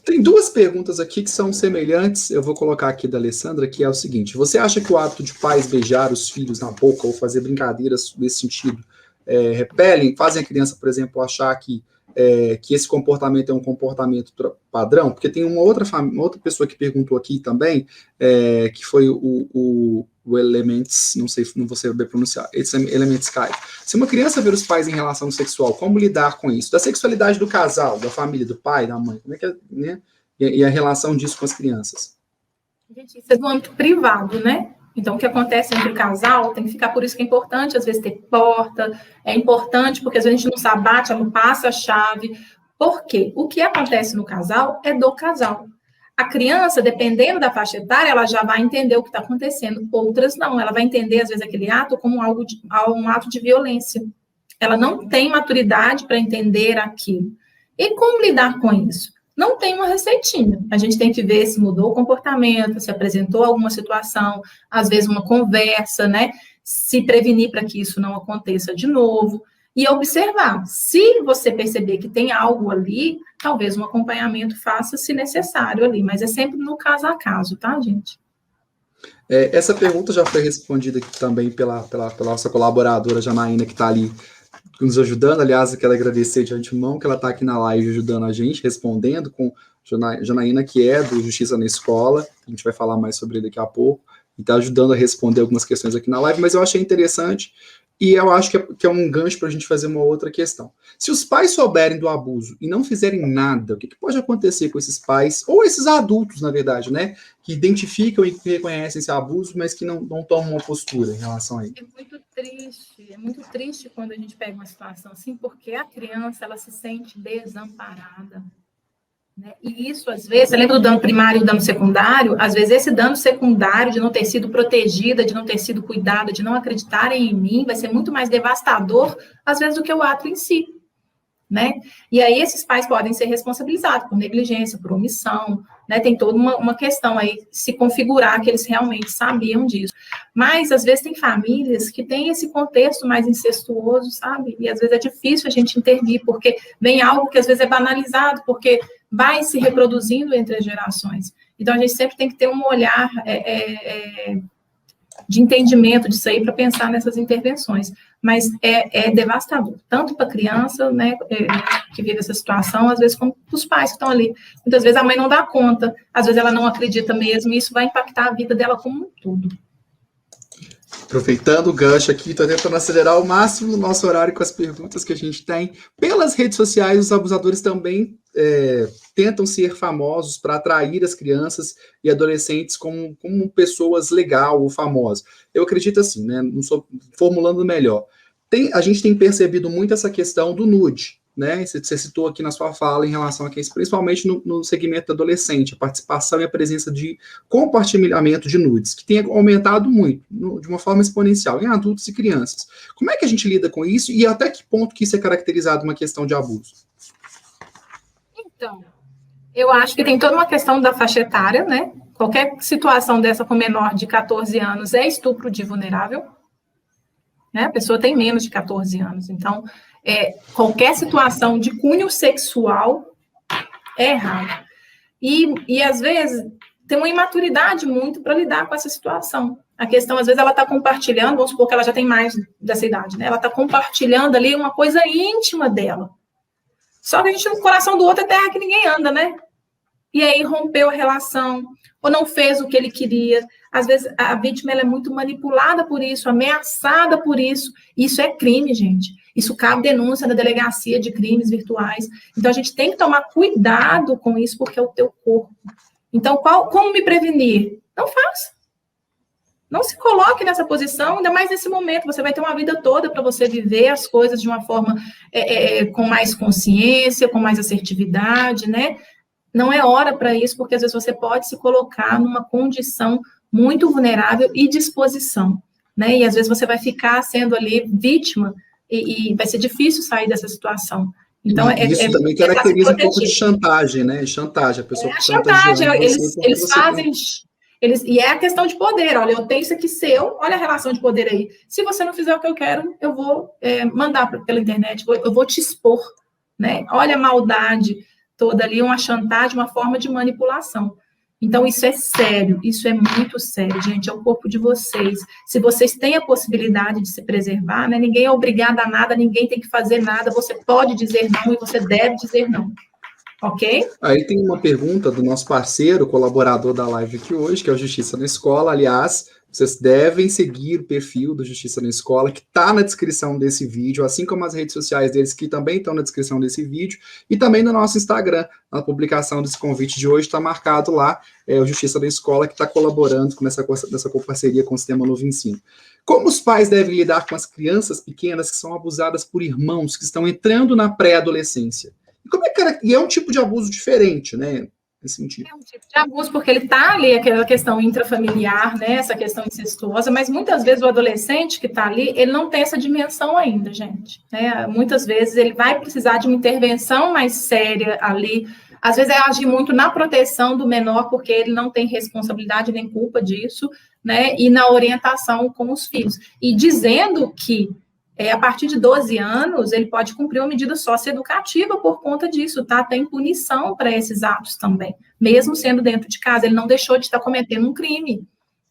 Tem duas perguntas aqui que são semelhantes, eu vou colocar aqui da Alessandra, que é o seguinte: você acha que o hábito de pais beijar os filhos na boca ou fazer brincadeiras nesse sentido fazem a criança, por exemplo, achar que esse comportamento é um comportamento padrão? Porque tem uma outra pessoa que perguntou aqui também, que foi o Elements, não vou saber pronunciar, Elements Sky. Se uma criança ver os pais em relação sexual, como lidar com isso? Da sexualidade do casal, da família, do pai, da mãe, como é que né? E a relação disso com as crianças? Gente, isso é do âmbito privado, né? Então, o que acontece entre o casal tem que ficar, por isso que é importante, às vezes, ter porta, é importante, porque às vezes a gente não sabe, bate, não passa a chave. Por quê? O que acontece no casal é do casal. A criança, dependendo da faixa etária, ela já vai entender o que está acontecendo. Outras não, ela vai entender, às vezes, aquele ato como um ato de violência. Ela não tem maturidade para entender aquilo. E como lidar com isso? Não tem uma receitinha. A gente tem que ver se mudou o comportamento, se apresentou alguma situação, às vezes uma conversa, né? Se prevenir para que isso não aconteça de novo. E observar. Se você perceber que tem algo ali, talvez um acompanhamento faça, se necessário ali. Mas é sempre no caso a caso, tá, gente? Essa pergunta já foi respondida aqui também pela nossa colaboradora Janaína, que está ali nos ajudando. Aliás, eu quero agradecer de antemão que ela está aqui na live ajudando a gente, respondendo com Janaína, que é do Justiça na Escola. A gente vai falar mais sobre ele daqui a pouco. E está ajudando a responder algumas questões aqui na live, mas eu achei interessante e eu acho que é um gancho para a gente fazer uma outra questão. Se os pais souberem do abuso e não fizerem nada, o que pode acontecer com esses pais, ou esses adultos, na verdade, né, que identificam e reconhecem esse abuso, mas que não tomam uma postura em relação a ele? É muito triste quando a gente pega uma situação assim, porque a criança, ela se sente desamparada. Né? E isso, às vezes, você lembra do dano primário e do dano secundário? Às vezes, esse dano secundário de não ter sido protegida, de não ter sido cuidada, de não acreditarem em mim, vai ser muito mais devastador, às vezes, do que o ato em si. Né? E aí, esses pais podem ser responsabilizados por negligência, por omissão, né? Tem toda uma questão aí, se configurar que eles realmente sabiam disso. Mas, às vezes, tem famílias que têm esse contexto mais incestuoso, sabe? E, às vezes, é difícil a gente intervir, porque vem algo que, às vezes, é banalizado, porque vai se reproduzindo entre as gerações. Então, a gente sempre tem que ter um olhar de entendimento disso aí para pensar nessas intervenções. Mas é devastador, tanto para a criança, né, que vive essa situação, às vezes, como para os pais que estão ali. Muitas vezes a mãe não dá conta, às vezes ela não acredita mesmo, e isso vai impactar a vida dela como um todo. Aproveitando o gancho aqui, estou tentando acelerar ao máximo o nosso horário com as perguntas que a gente tem. Pelas redes sociais, os abusadores também tentam ser famosos para atrair as crianças e adolescentes como pessoas legal ou famosas. Eu acredito assim, né? Não sou formulando melhor. A gente tem percebido muito essa questão do nude, né? Você citou aqui na sua fala em relação a isso, principalmente no segmento adolescente, a participação e a presença de compartilhamento de nudes, que tem aumentado muito, de uma forma exponencial, em adultos e crianças. Como é que a gente lida com isso e até que ponto que isso é caracterizado uma questão de abuso? Então, eu acho que tem toda uma questão da faixa etária, né? Qualquer situação dessa com menor de 14 anos é estupro de vulnerável, né? A pessoa tem menos de 14 anos, então qualquer situação de cunho sexual é errado. E às vezes, tem uma imaturidade muito para lidar com essa situação. A questão, às vezes, ela está compartilhando, vamos supor que ela já tem mais dessa idade, né? Ela está compartilhando ali uma coisa íntima dela. Só que a gente, no coração do outro, é terra que ninguém anda, né? E aí rompeu a relação, ou não fez o que ele queria. Às vezes, a vítima ela é muito manipulada por isso, ameaçada por isso. Isso é crime, gente. Isso cabe denúncia na delegacia de crimes virtuais. Então, a gente tem que tomar cuidado com isso, porque é o teu corpo. Então, como me prevenir? Não faça. Não se coloque nessa posição, ainda mais nesse momento. Você vai ter uma vida toda para você viver as coisas de uma forma com mais consciência, com mais assertividade, né? Não é hora para isso, porque às vezes você pode se colocar numa condição muito vulnerável e de exposição, né? E às vezes você vai ficar sendo ali vítima e vai ser difícil sair dessa situação. Então, isso também caracteriza um pouco de chantagem, né? Chantagem, a pessoa chantagem, eles fazem... E é a questão de poder, olha, eu tenho isso aqui seu, olha a relação de poder aí. Se você não fizer o que eu quero, eu vou mandar pela internet, eu vou te expor, né? Olha a maldade toda ali, uma chantagem, uma forma de manipulação. Então, isso é sério, isso é muito sério, gente, é o corpo de vocês. Se vocês têm a possibilidade de se preservar, né? Ninguém é obrigado a nada, ninguém tem que fazer nada, você pode dizer não e você deve dizer não. Ok? Aí tem uma pergunta do nosso parceiro, colaborador da live aqui hoje, que é o Justiça na Escola. Aliás, vocês devem seguir o perfil do Justiça na Escola, que está na descrição desse vídeo, assim como as redes sociais deles, que também estão na descrição desse vídeo, e também no nosso Instagram. Na publicação desse convite de hoje está marcado lá, o Justiça na Escola, que está colaborando com essa parceria com o Sistema Novo Ensino. Como os pais devem lidar com as crianças pequenas que são abusadas por irmãos que estão entrando na pré-adolescência? E é um tipo de abuso diferente, né? nesse sentido. É um tipo de abuso, porque ele está ali, aquela questão intrafamiliar, né, essa questão incestuosa, mas muitas vezes o adolescente que está ali, ele não tem essa dimensão ainda, gente. Né? Muitas vezes ele vai precisar de uma intervenção mais séria ali, às vezes é agir muito na proteção do menor, porque ele não tem responsabilidade nem culpa disso, né, e na orientação com os filhos. E dizendo que a partir de 12 anos, ele pode cumprir uma medida socioeducativa por conta disso, tá? Tem punição para esses atos também, mesmo sendo dentro de casa, ele não deixou de estar cometendo um crime.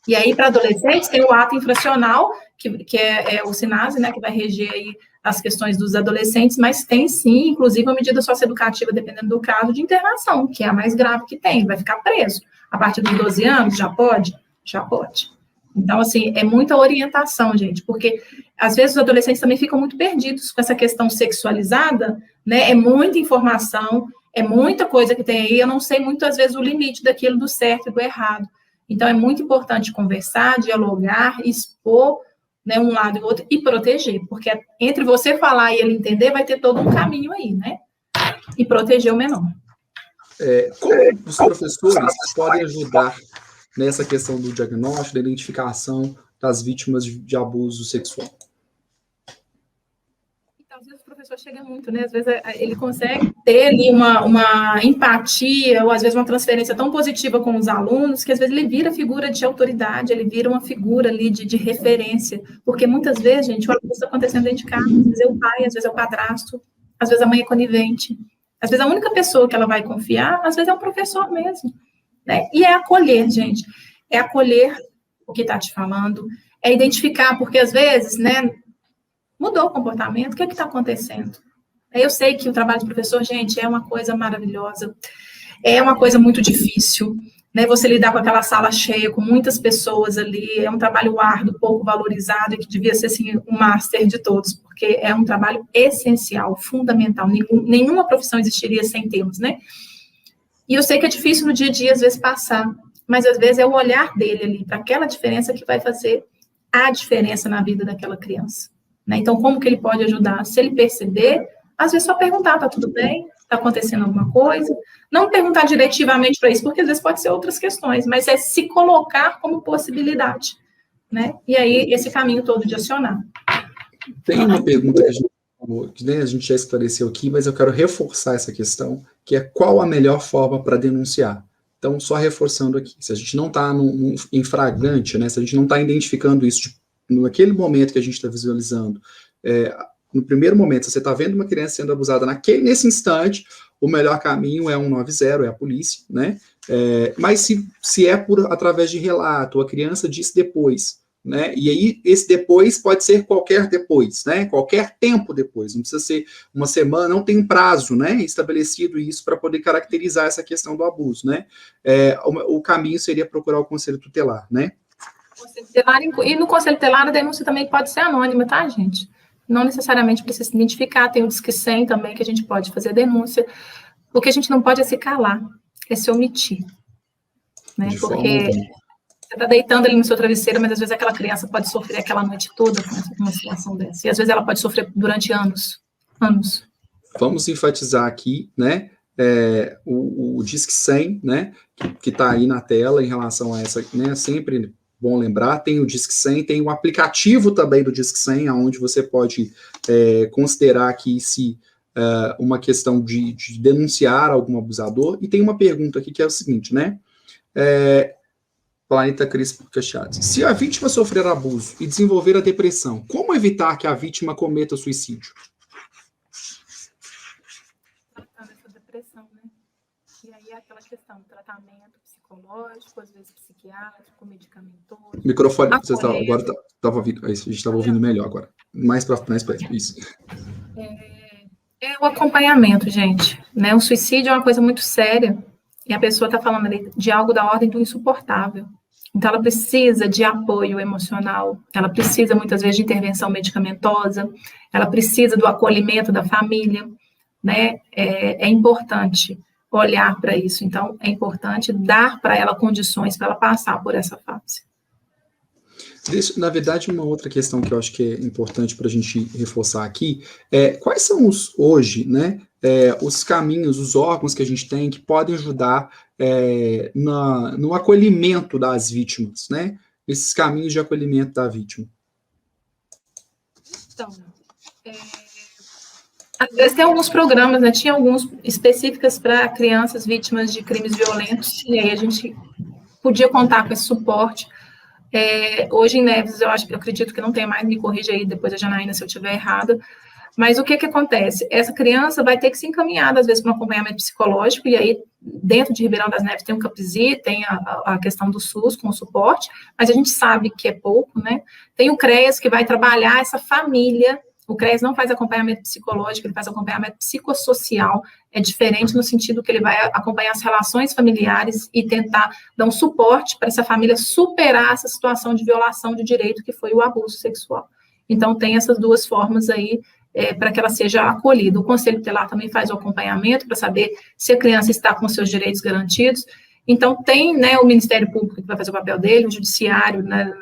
E aí, para adolescentes, tem o ato infracional, que é o SINASE, né, que vai reger aí as questões dos adolescentes, mas tem sim, inclusive, uma medida socioeducativa, dependendo do caso, de internação, que é a mais grave que tem, vai ficar preso. A partir dos 12 anos, já pode? Já pode. Então, assim, é muita orientação, gente, porque às vezes os adolescentes também ficam muito perdidos com essa questão sexualizada, né? É muita informação, é muita coisa que tem aí, eu não sei muitas vezes o limite daquilo do certo e do errado. Então, é muito importante conversar, dialogar, expor, né, um lado e o outro, e proteger, porque entre você falar e ele entender, vai ter todo um caminho aí, né? E proteger o menor. Como os professores podem ajudar nessa questão do diagnóstico, da identificação das vítimas de abuso sexual? Então, às vezes o professor chega muito, né? Às vezes ele consegue ter ali uma empatia, ou às vezes uma transferência tão positiva com os alunos, que às vezes ele vira figura de autoridade, ele vira uma figura ali de referência, porque muitas vezes, gente, o abuso está acontecendo dentro de casa, às vezes é o pai, às vezes é o padrasto, às vezes a mãe é conivente, às vezes a única pessoa que ela vai confiar, às vezes é o professor mesmo. Né? E é acolher, gente, é acolher o que está te falando, é identificar, porque às vezes, né, mudou o comportamento, o que está acontecendo? Eu sei que o trabalho de professor, gente, é uma coisa maravilhosa, é uma coisa muito difícil, né, você lidar com aquela sala cheia, com muitas pessoas ali, é um trabalho árduo, pouco valorizado, e que devia ser, assim, um master de todos, porque é um trabalho essencial, fundamental, nenhuma profissão existiria sem termos, né? E eu sei que é difícil no dia a dia, às vezes, passar, mas às vezes é o olhar dele ali, para aquela diferença que vai fazer a diferença na vida daquela criança. Né? Então, como que ele pode ajudar? Se ele perceber, às vezes só perguntar, tá tudo bem? Tá acontecendo alguma coisa? Não perguntar diretivamente para isso, porque às vezes pode ser outras questões, mas é se colocar como possibilidade. Né? E aí, esse caminho todo de acionar. Tem uma pergunta que a gente já esclareceu aqui, mas eu quero reforçar essa questão, que é qual a melhor forma para denunciar. Então, só reforçando aqui, se a gente não está em flagrante, né, se a gente não está identificando isso naquele momento que a gente está visualizando, no primeiro momento, se você está vendo uma criança sendo abusada nesse instante, o melhor caminho é 190, é a polícia, né? Mas se é através de relato, a criança disse depois, né? E aí, esse depois pode ser qualquer depois, né? Qualquer tempo depois, não precisa ser uma semana, não tem um prazo, né? Estabelecido isso para poder caracterizar essa questão do abuso, né? O caminho seria procurar o conselho tutelar, né? E no conselho tutelar a denúncia também pode ser anônima, tá, gente? Não necessariamente precisa se identificar, tem o Disque 100 também que a gente pode fazer denúncia. O que a gente não pode é se calar, é se omitir, né? Porque você está deitando ali no seu travesseiro, mas às vezes aquela criança pode sofrer aquela noite toda com uma situação dessa. E às vezes ela pode sofrer durante anos. Vamos enfatizar aqui, né, o Disque 100, né, que está aí na tela em relação a essa, né, sempre bom lembrar, tem o Disque 100, tem o aplicativo também do Disque 100, onde você pode considerar aqui se uma questão de denunciar algum abusador, e tem uma pergunta aqui que é o seguinte, né, Planeta Cris Cacheado. Se a vítima sofrer abuso e desenvolver a depressão, como evitar que a vítima cometa suicídio? Tratando essa depressão, né? E aí é aquela questão, tratamento psicológico, às vezes psiquiátrico, medicamentoso. Microfone, agora estava ouvindo, a gente estava ouvindo melhor agora. Mais perto, isso. É o acompanhamento, gente. Né? O suicídio é uma coisa muito séria. E a pessoa está falando ali de algo da ordem do insuportável. Então, ela precisa de apoio emocional, ela precisa, muitas vezes, de intervenção medicamentosa, ela precisa do acolhimento da família, né? É importante olhar para isso. Então, é importante dar para ela condições para ela passar por essa fase. Na verdade, uma outra questão que eu acho que é importante para a gente reforçar aqui é quais são hoje, né, os caminhos, os órgãos que a gente tem que podem ajudar no acolhimento das vítimas, né? Esses caminhos de acolhimento da vítima. Então, às vezes tem alguns programas, né? Tinha alguns específicos para crianças vítimas de crimes violentos, e aí a gente podia contar com esse suporte. Hoje em Neves, eu acredito que não tem mais, me corrija aí depois a Janaína se eu estiver errada, mas o que acontece? Essa criança vai ter que ser encaminhada, às vezes, para um acompanhamento psicológico, e aí, dentro de Ribeirão das Neves, tem o CAPSI, tem a questão do SUS com o suporte, mas a gente sabe que é pouco, né? Tem o CREAS, que vai trabalhar essa família. O CREAS não faz acompanhamento psicológico, ele faz acompanhamento psicossocial, é diferente no sentido que ele vai acompanhar as relações familiares e tentar dar um suporte para essa família superar essa situação de violação de direito que foi o abuso sexual. Então, tem essas duas formas aí para que ela seja acolhida. O Conselho Tutelar também faz o acompanhamento para saber se a criança está com seus direitos garantidos. Então, tem, né, o Ministério Público que vai fazer o papel dele, o Judiciário, né,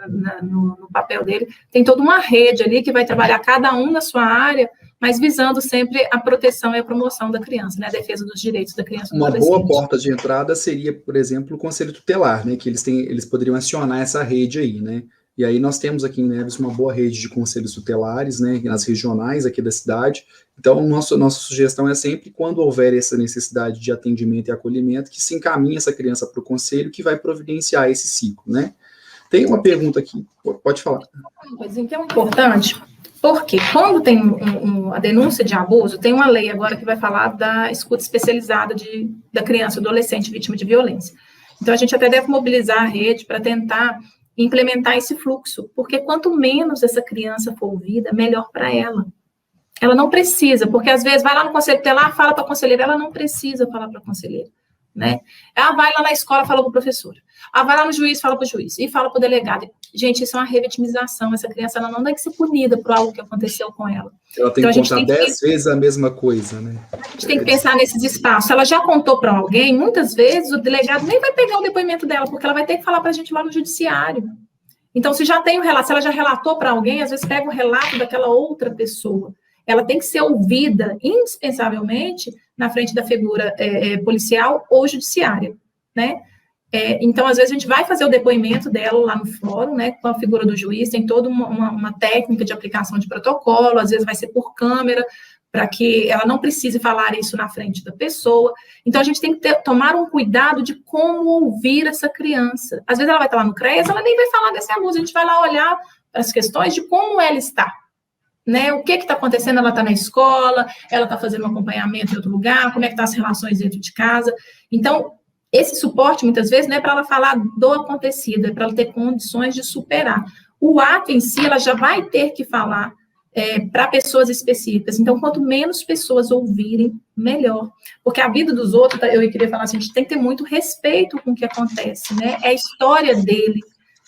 no papel dele, tem toda uma rede ali que vai trabalhar cada um na sua área, mas visando sempre a proteção e a promoção da criança, né, a defesa dos direitos da criança. Uma boa porta de entrada seria, por exemplo, o Conselho Tutelar, né, que eles poderiam acionar essa rede aí, né. E aí nós temos aqui em Neves uma boa rede de conselhos tutelares, né, nas regionais aqui da cidade. Então, nossa sugestão é sempre, quando houver essa necessidade de atendimento e acolhimento, que se encaminhe essa criança para o conselho, que vai providenciar esse ciclo, né? Tem uma pergunta aqui, pode falar. Uma coisa que é importante, porque quando tem a denúncia de abuso, tem uma lei agora que vai falar da escuta especializada da criança, adolescente vítima de violência. Então, a gente até deve mobilizar a rede para tentar implementar esse fluxo, porque quanto menos essa criança for ouvida, melhor para ela. Ela não precisa, porque às vezes vai lá no conselho tutelar, fala para a conselheira, ela não precisa falar para a conselheira, né? Vai lá na escola, fala para o professor. Vai lá no juiz, fala para o juiz. E fala para o delegado. Gente, isso é uma revitimização. Essa criança ela não tem que ser punida por algo que aconteceu com ela. Ela tem que contar 10 vezes a mesma coisa, né? A gente tem que pensar nesses espaços. Ela já contou para alguém, muitas vezes o delegado nem vai pegar o depoimento dela, porque ela vai ter que falar para a gente lá no judiciário. Então, se já tem o relato, se ela já relatou para alguém, às vezes pega o relato daquela outra pessoa. Ela tem que ser ouvida, indispensavelmente, na frente da figura policial ou judiciária, né? Então, às vezes, a gente vai fazer o depoimento dela lá no fórum, né, com a figura do juiz, tem toda uma técnica de aplicação de protocolo, às vezes vai ser por câmera, para que ela não precise falar isso na frente da pessoa. Então, a gente tem que tomar um cuidado de como ouvir essa criança. Às vezes, ela vai estar lá no CREAS, ela nem vai falar desse abuso, a gente vai lá olhar as questões de como ela está. Né, o que está acontecendo? Ela está na escola, ela está fazendo um acompanhamento em outro lugar, como é que estão as relações dentro de casa. Então, esse suporte, muitas vezes, não é para ela falar do acontecido, é para ela ter condições de superar. O ato em si, ela já vai ter que falar para pessoas específicas. Então, quanto menos pessoas ouvirem, melhor. Porque a vida dos outros, eu queria falar assim, a gente tem que ter muito respeito com o que acontece, né? É a história dele.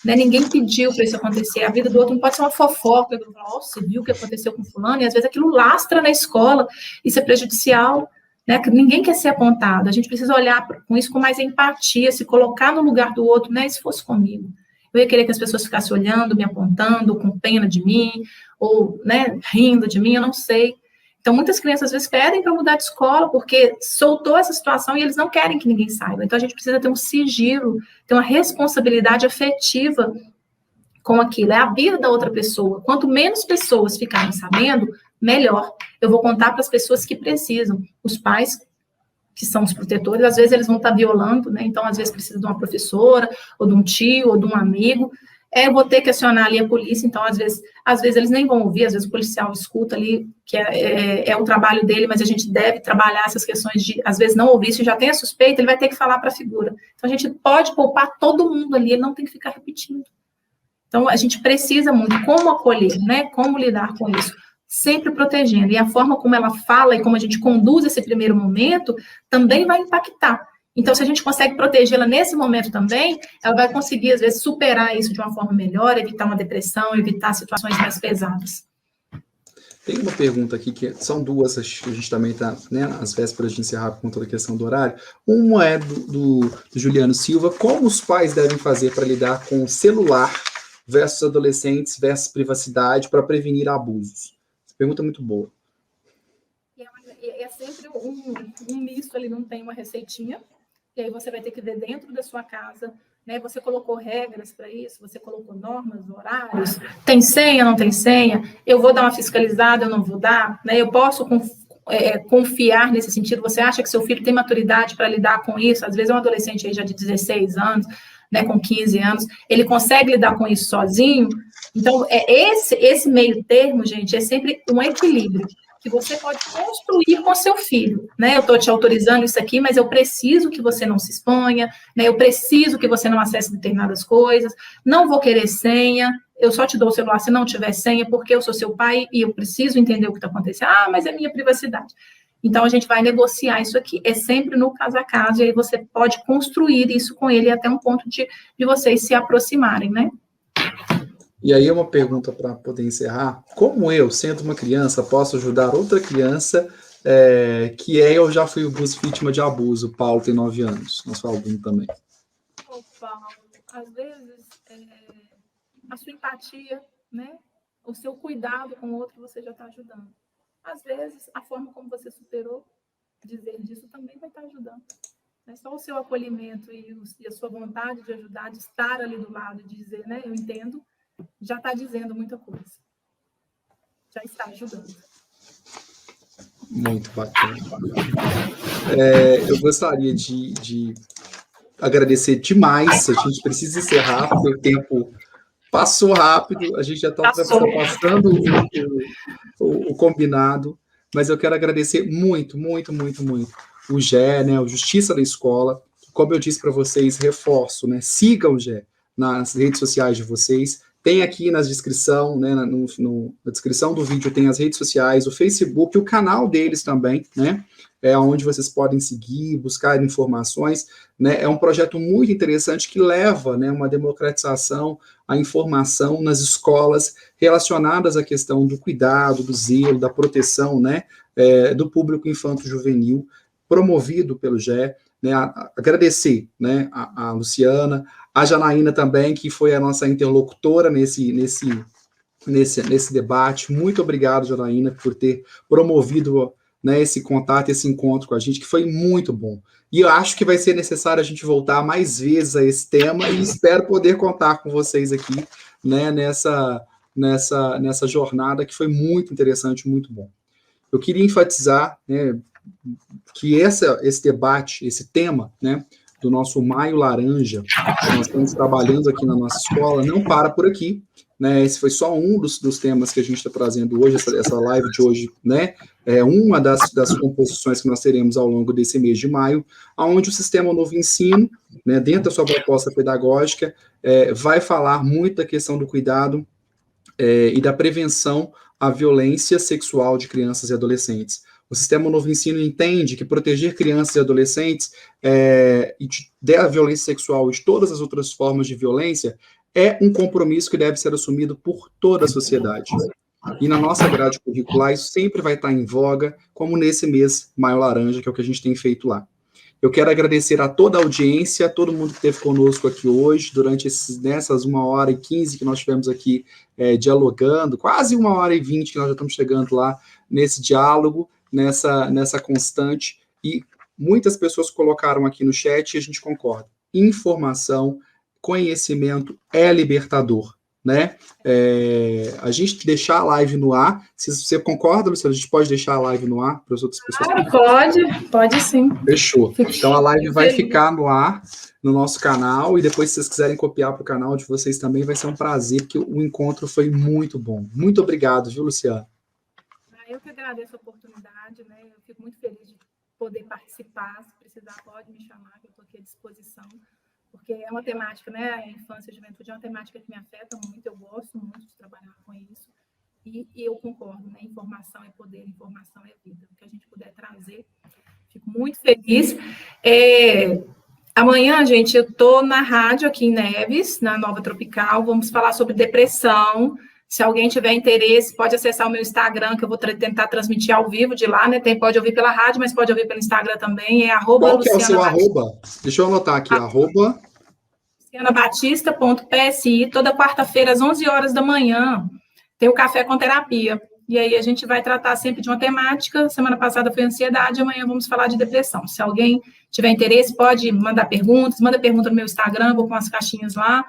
Né? Ninguém pediu para isso acontecer. A vida do outro não pode ser uma fofoca. Nossa, você viu o que aconteceu com fulano? E às vezes aquilo lastra na escola. Isso é prejudicial. Né? Ninguém quer ser apontado. A gente precisa olhar com isso com mais empatia, se colocar no lugar do outro. Né? E se fosse comigo? Eu ia querer que as pessoas ficassem olhando, me apontando, com pena de mim, ou né, rindo de mim, eu não sei. Então, muitas crianças, às vezes, pedem para mudar de escola, porque soltou essa situação e eles não querem que ninguém saiba. Então, a gente precisa ter um sigilo, ter uma responsabilidade afetiva com aquilo. É a vida da outra pessoa. Quanto menos pessoas ficarem sabendo, melhor. Eu vou contar para as pessoas que precisam. Os pais, que são os protetores, às vezes eles vão estar violando, né? Então, às vezes, precisa de uma professora, ou de um tio, ou de um amigo. Eu vou ter que acionar ali a polícia, então, às vezes eles nem vão ouvir, às vezes o policial escuta ali, que é o trabalho dele, mas a gente deve trabalhar essas questões de, às vezes, não ouvir, se já tem a suspeita, ele vai ter que falar para a figura. Então, a gente pode poupar todo mundo ali, ele não tem que ficar repetindo. Então, a gente precisa muito, como acolher, né, como lidar com isso, sempre protegendo, e a forma como ela fala e como a gente conduz esse primeiro momento, também vai impactar. Então, se a gente consegue protegê-la nesse momento também, ela vai conseguir, às vezes, superar isso de uma forma melhor, evitar uma depressão, evitar situações mais pesadas. Tem uma pergunta aqui, que são duas, a gente também está, né, às vésperas de encerrar por conta da questão do horário. Uma é do Juliano Silva: como os pais devem fazer para lidar com o celular versus adolescentes versus privacidade para prevenir abusos? Essa pergunta é muito boa. É sempre um misto ali, não tem uma receitinha, e aí você vai ter que ver dentro da sua casa, né? Você colocou regras para isso, você colocou normas, horários, tem senha, não tem senha, eu vou dar uma fiscalizada, eu não vou dar, né? Eu posso confiar nesse sentido, você acha que seu filho tem maturidade para lidar com isso? Às vezes é um adolescente aí já de 16 anos, né, com 15 anos, ele consegue lidar com isso sozinho? Então, esse meio termo, gente, é sempre um equilíbrio que você pode construir com seu filho, né? Eu estou te autorizando isso aqui, mas eu preciso que você não se exponha, né? Eu preciso que você não acesse determinadas coisas, não vou querer senha, eu só te dou o celular se não tiver senha, porque eu sou seu pai e eu preciso entender o que está acontecendo. Ah, mas é minha privacidade. Então, a gente vai negociar isso aqui. É sempre no caso a caso, e aí você pode construir isso com ele até um ponto de vocês se aproximarem, né? E aí uma pergunta para poder encerrar. Como eu, sendo uma criança, posso ajudar outra criança eu já fui vítima de abuso? Paulo tem 9 anos, nosso aluno também. Ô, Paulo, às vezes, a sua empatia, né? O seu cuidado com o outro, você já está ajudando. Às vezes, a forma como você superou, dizer disso também vai estar ajudando. Só o seu acolhimento e a sua vontade de ajudar, de estar ali do lado, de dizer, né? Eu entendo, já está dizendo muita coisa. Já está ajudando. Muito bacana. Eu gostaria de agradecer demais. A gente precisa encerrar, porque o tempo passou rápido. A gente já está passando o combinado. Mas eu quero agradecer muito, muito, muito, muito o GE, né, o Justiça da Escola. Como eu disse para vocês, reforço, né, sigam o GE nas redes sociais de vocês. Tem aqui na descrição, né, na descrição do vídeo tem as redes sociais, o Facebook, o canal deles também, né, onde vocês podem seguir, buscar informações, né, é um projeto muito interessante que leva, né, uma democratização, a informação nas escolas relacionadas à questão do cuidado, do zelo, da proteção, né, do público infanto-juvenil, promovido pelo GE, né, agradecer, né, a Luciana, a Janaína também, que foi a nossa interlocutora nesse debate. Muito obrigado, Janaína, por ter promovido, né, esse contato, esse encontro com a gente, que foi muito bom. E eu acho que vai ser necessário a gente voltar mais vezes a esse tema e espero poder contar com vocês aqui, né, nessa jornada que foi muito interessante, muito bom. Eu queria enfatizar, né, que esse debate, esse tema, né, do nosso Maio Laranja, que nós estamos trabalhando aqui na nossa escola, não para por aqui, né? Esse foi só um dos temas que a gente está trazendo hoje, essa live de hoje, né? É uma das composições que nós teremos ao longo desse mês de maio, onde o Sistema Novo Ensino, né, dentro da sua proposta pedagógica, vai falar muito da questão do cuidado e da prevenção à violência sexual de crianças e adolescentes. O Sistema Novo Ensino entende que proteger crianças e adolescentes da violência sexual e de todas as outras formas de violência é um compromisso que deve ser assumido por toda a sociedade. E na nossa grade curricular isso sempre vai estar em voga, como nesse mês Maio Laranja, que é o que a gente tem feito lá. Eu quero agradecer a toda a audiência, a todo mundo que esteve conosco aqui hoje, durante nessas 1h15 que nós tivemos aqui dialogando, quase 1h20 que nós já estamos chegando lá nesse diálogo, nessa constante, e muitas pessoas colocaram aqui no chat e a gente concorda. Informação, conhecimento é libertador, né? A gente deixar a live no ar, se você concorda, Luciana, a gente pode deixar a live no ar para as outras pessoas? Claro, pode sim. Fechou. Então a live vai ficar no ar, no nosso canal, e depois, se vocês quiserem copiar para o canal de vocês também, vai ser um prazer, porque o encontro foi muito bom. Muito obrigado, viu, Luciana? Eu que agradeço a oportunidade, né? Eu fico muito feliz de poder participar. Se precisar, pode me chamar, que eu estou aqui à disposição. Porque é uma temática, né? A infância e a juventude é uma temática que me afeta muito, eu gosto muito de trabalhar com isso. E eu concordo, né? Informação é poder, informação é vida. O que a gente puder trazer, fico muito feliz. Amanhã, gente, eu estou na rádio aqui em Neves, na Nova Tropical. Vamos falar sobre depressão. Se alguém tiver interesse, pode acessar o meu Instagram, que eu vou tentar transmitir ao vivo de lá, né? Pode ouvir pela rádio, mas pode ouvir pelo Instagram também. Qual que é o seu arroba? Deixa eu anotar aqui, arroba... lucianabatista.psi, toda quarta-feira, às 11 horas da manhã, tem o Café com Terapia. E aí a gente vai tratar sempre de uma temática. Semana passada foi ansiedade, amanhã vamos falar de depressão. Se alguém tiver interesse, pode mandar perguntas, manda pergunta no meu Instagram, vou com as caixinhas lá,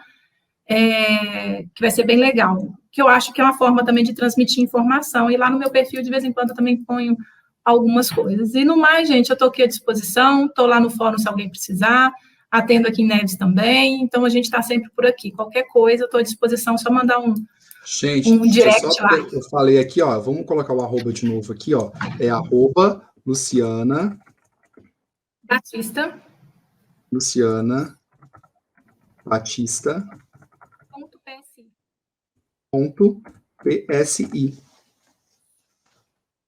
que vai ser bem legal. Que eu acho que é uma forma também de transmitir informação. E lá no meu perfil, de vez em quando, eu também ponho algumas coisas. E no mais, gente, eu estou aqui à disposição, estou lá no fórum se alguém precisar, atendo aqui em Neves também, então a gente está sempre por aqui. Qualquer coisa, eu estou à disposição, só mandar um direct lá. Eu falei aqui, ó, vamos colocar o arroba de novo aqui, ó, é arroba Luciana Batista. PSI.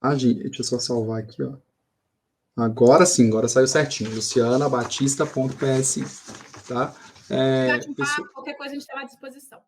Ah, gente, deixa eu só salvar aqui, ó. Agora sim, agora saiu certinho. lucianabatista.psi, tá? Qualquer coisa a gente está à disposição.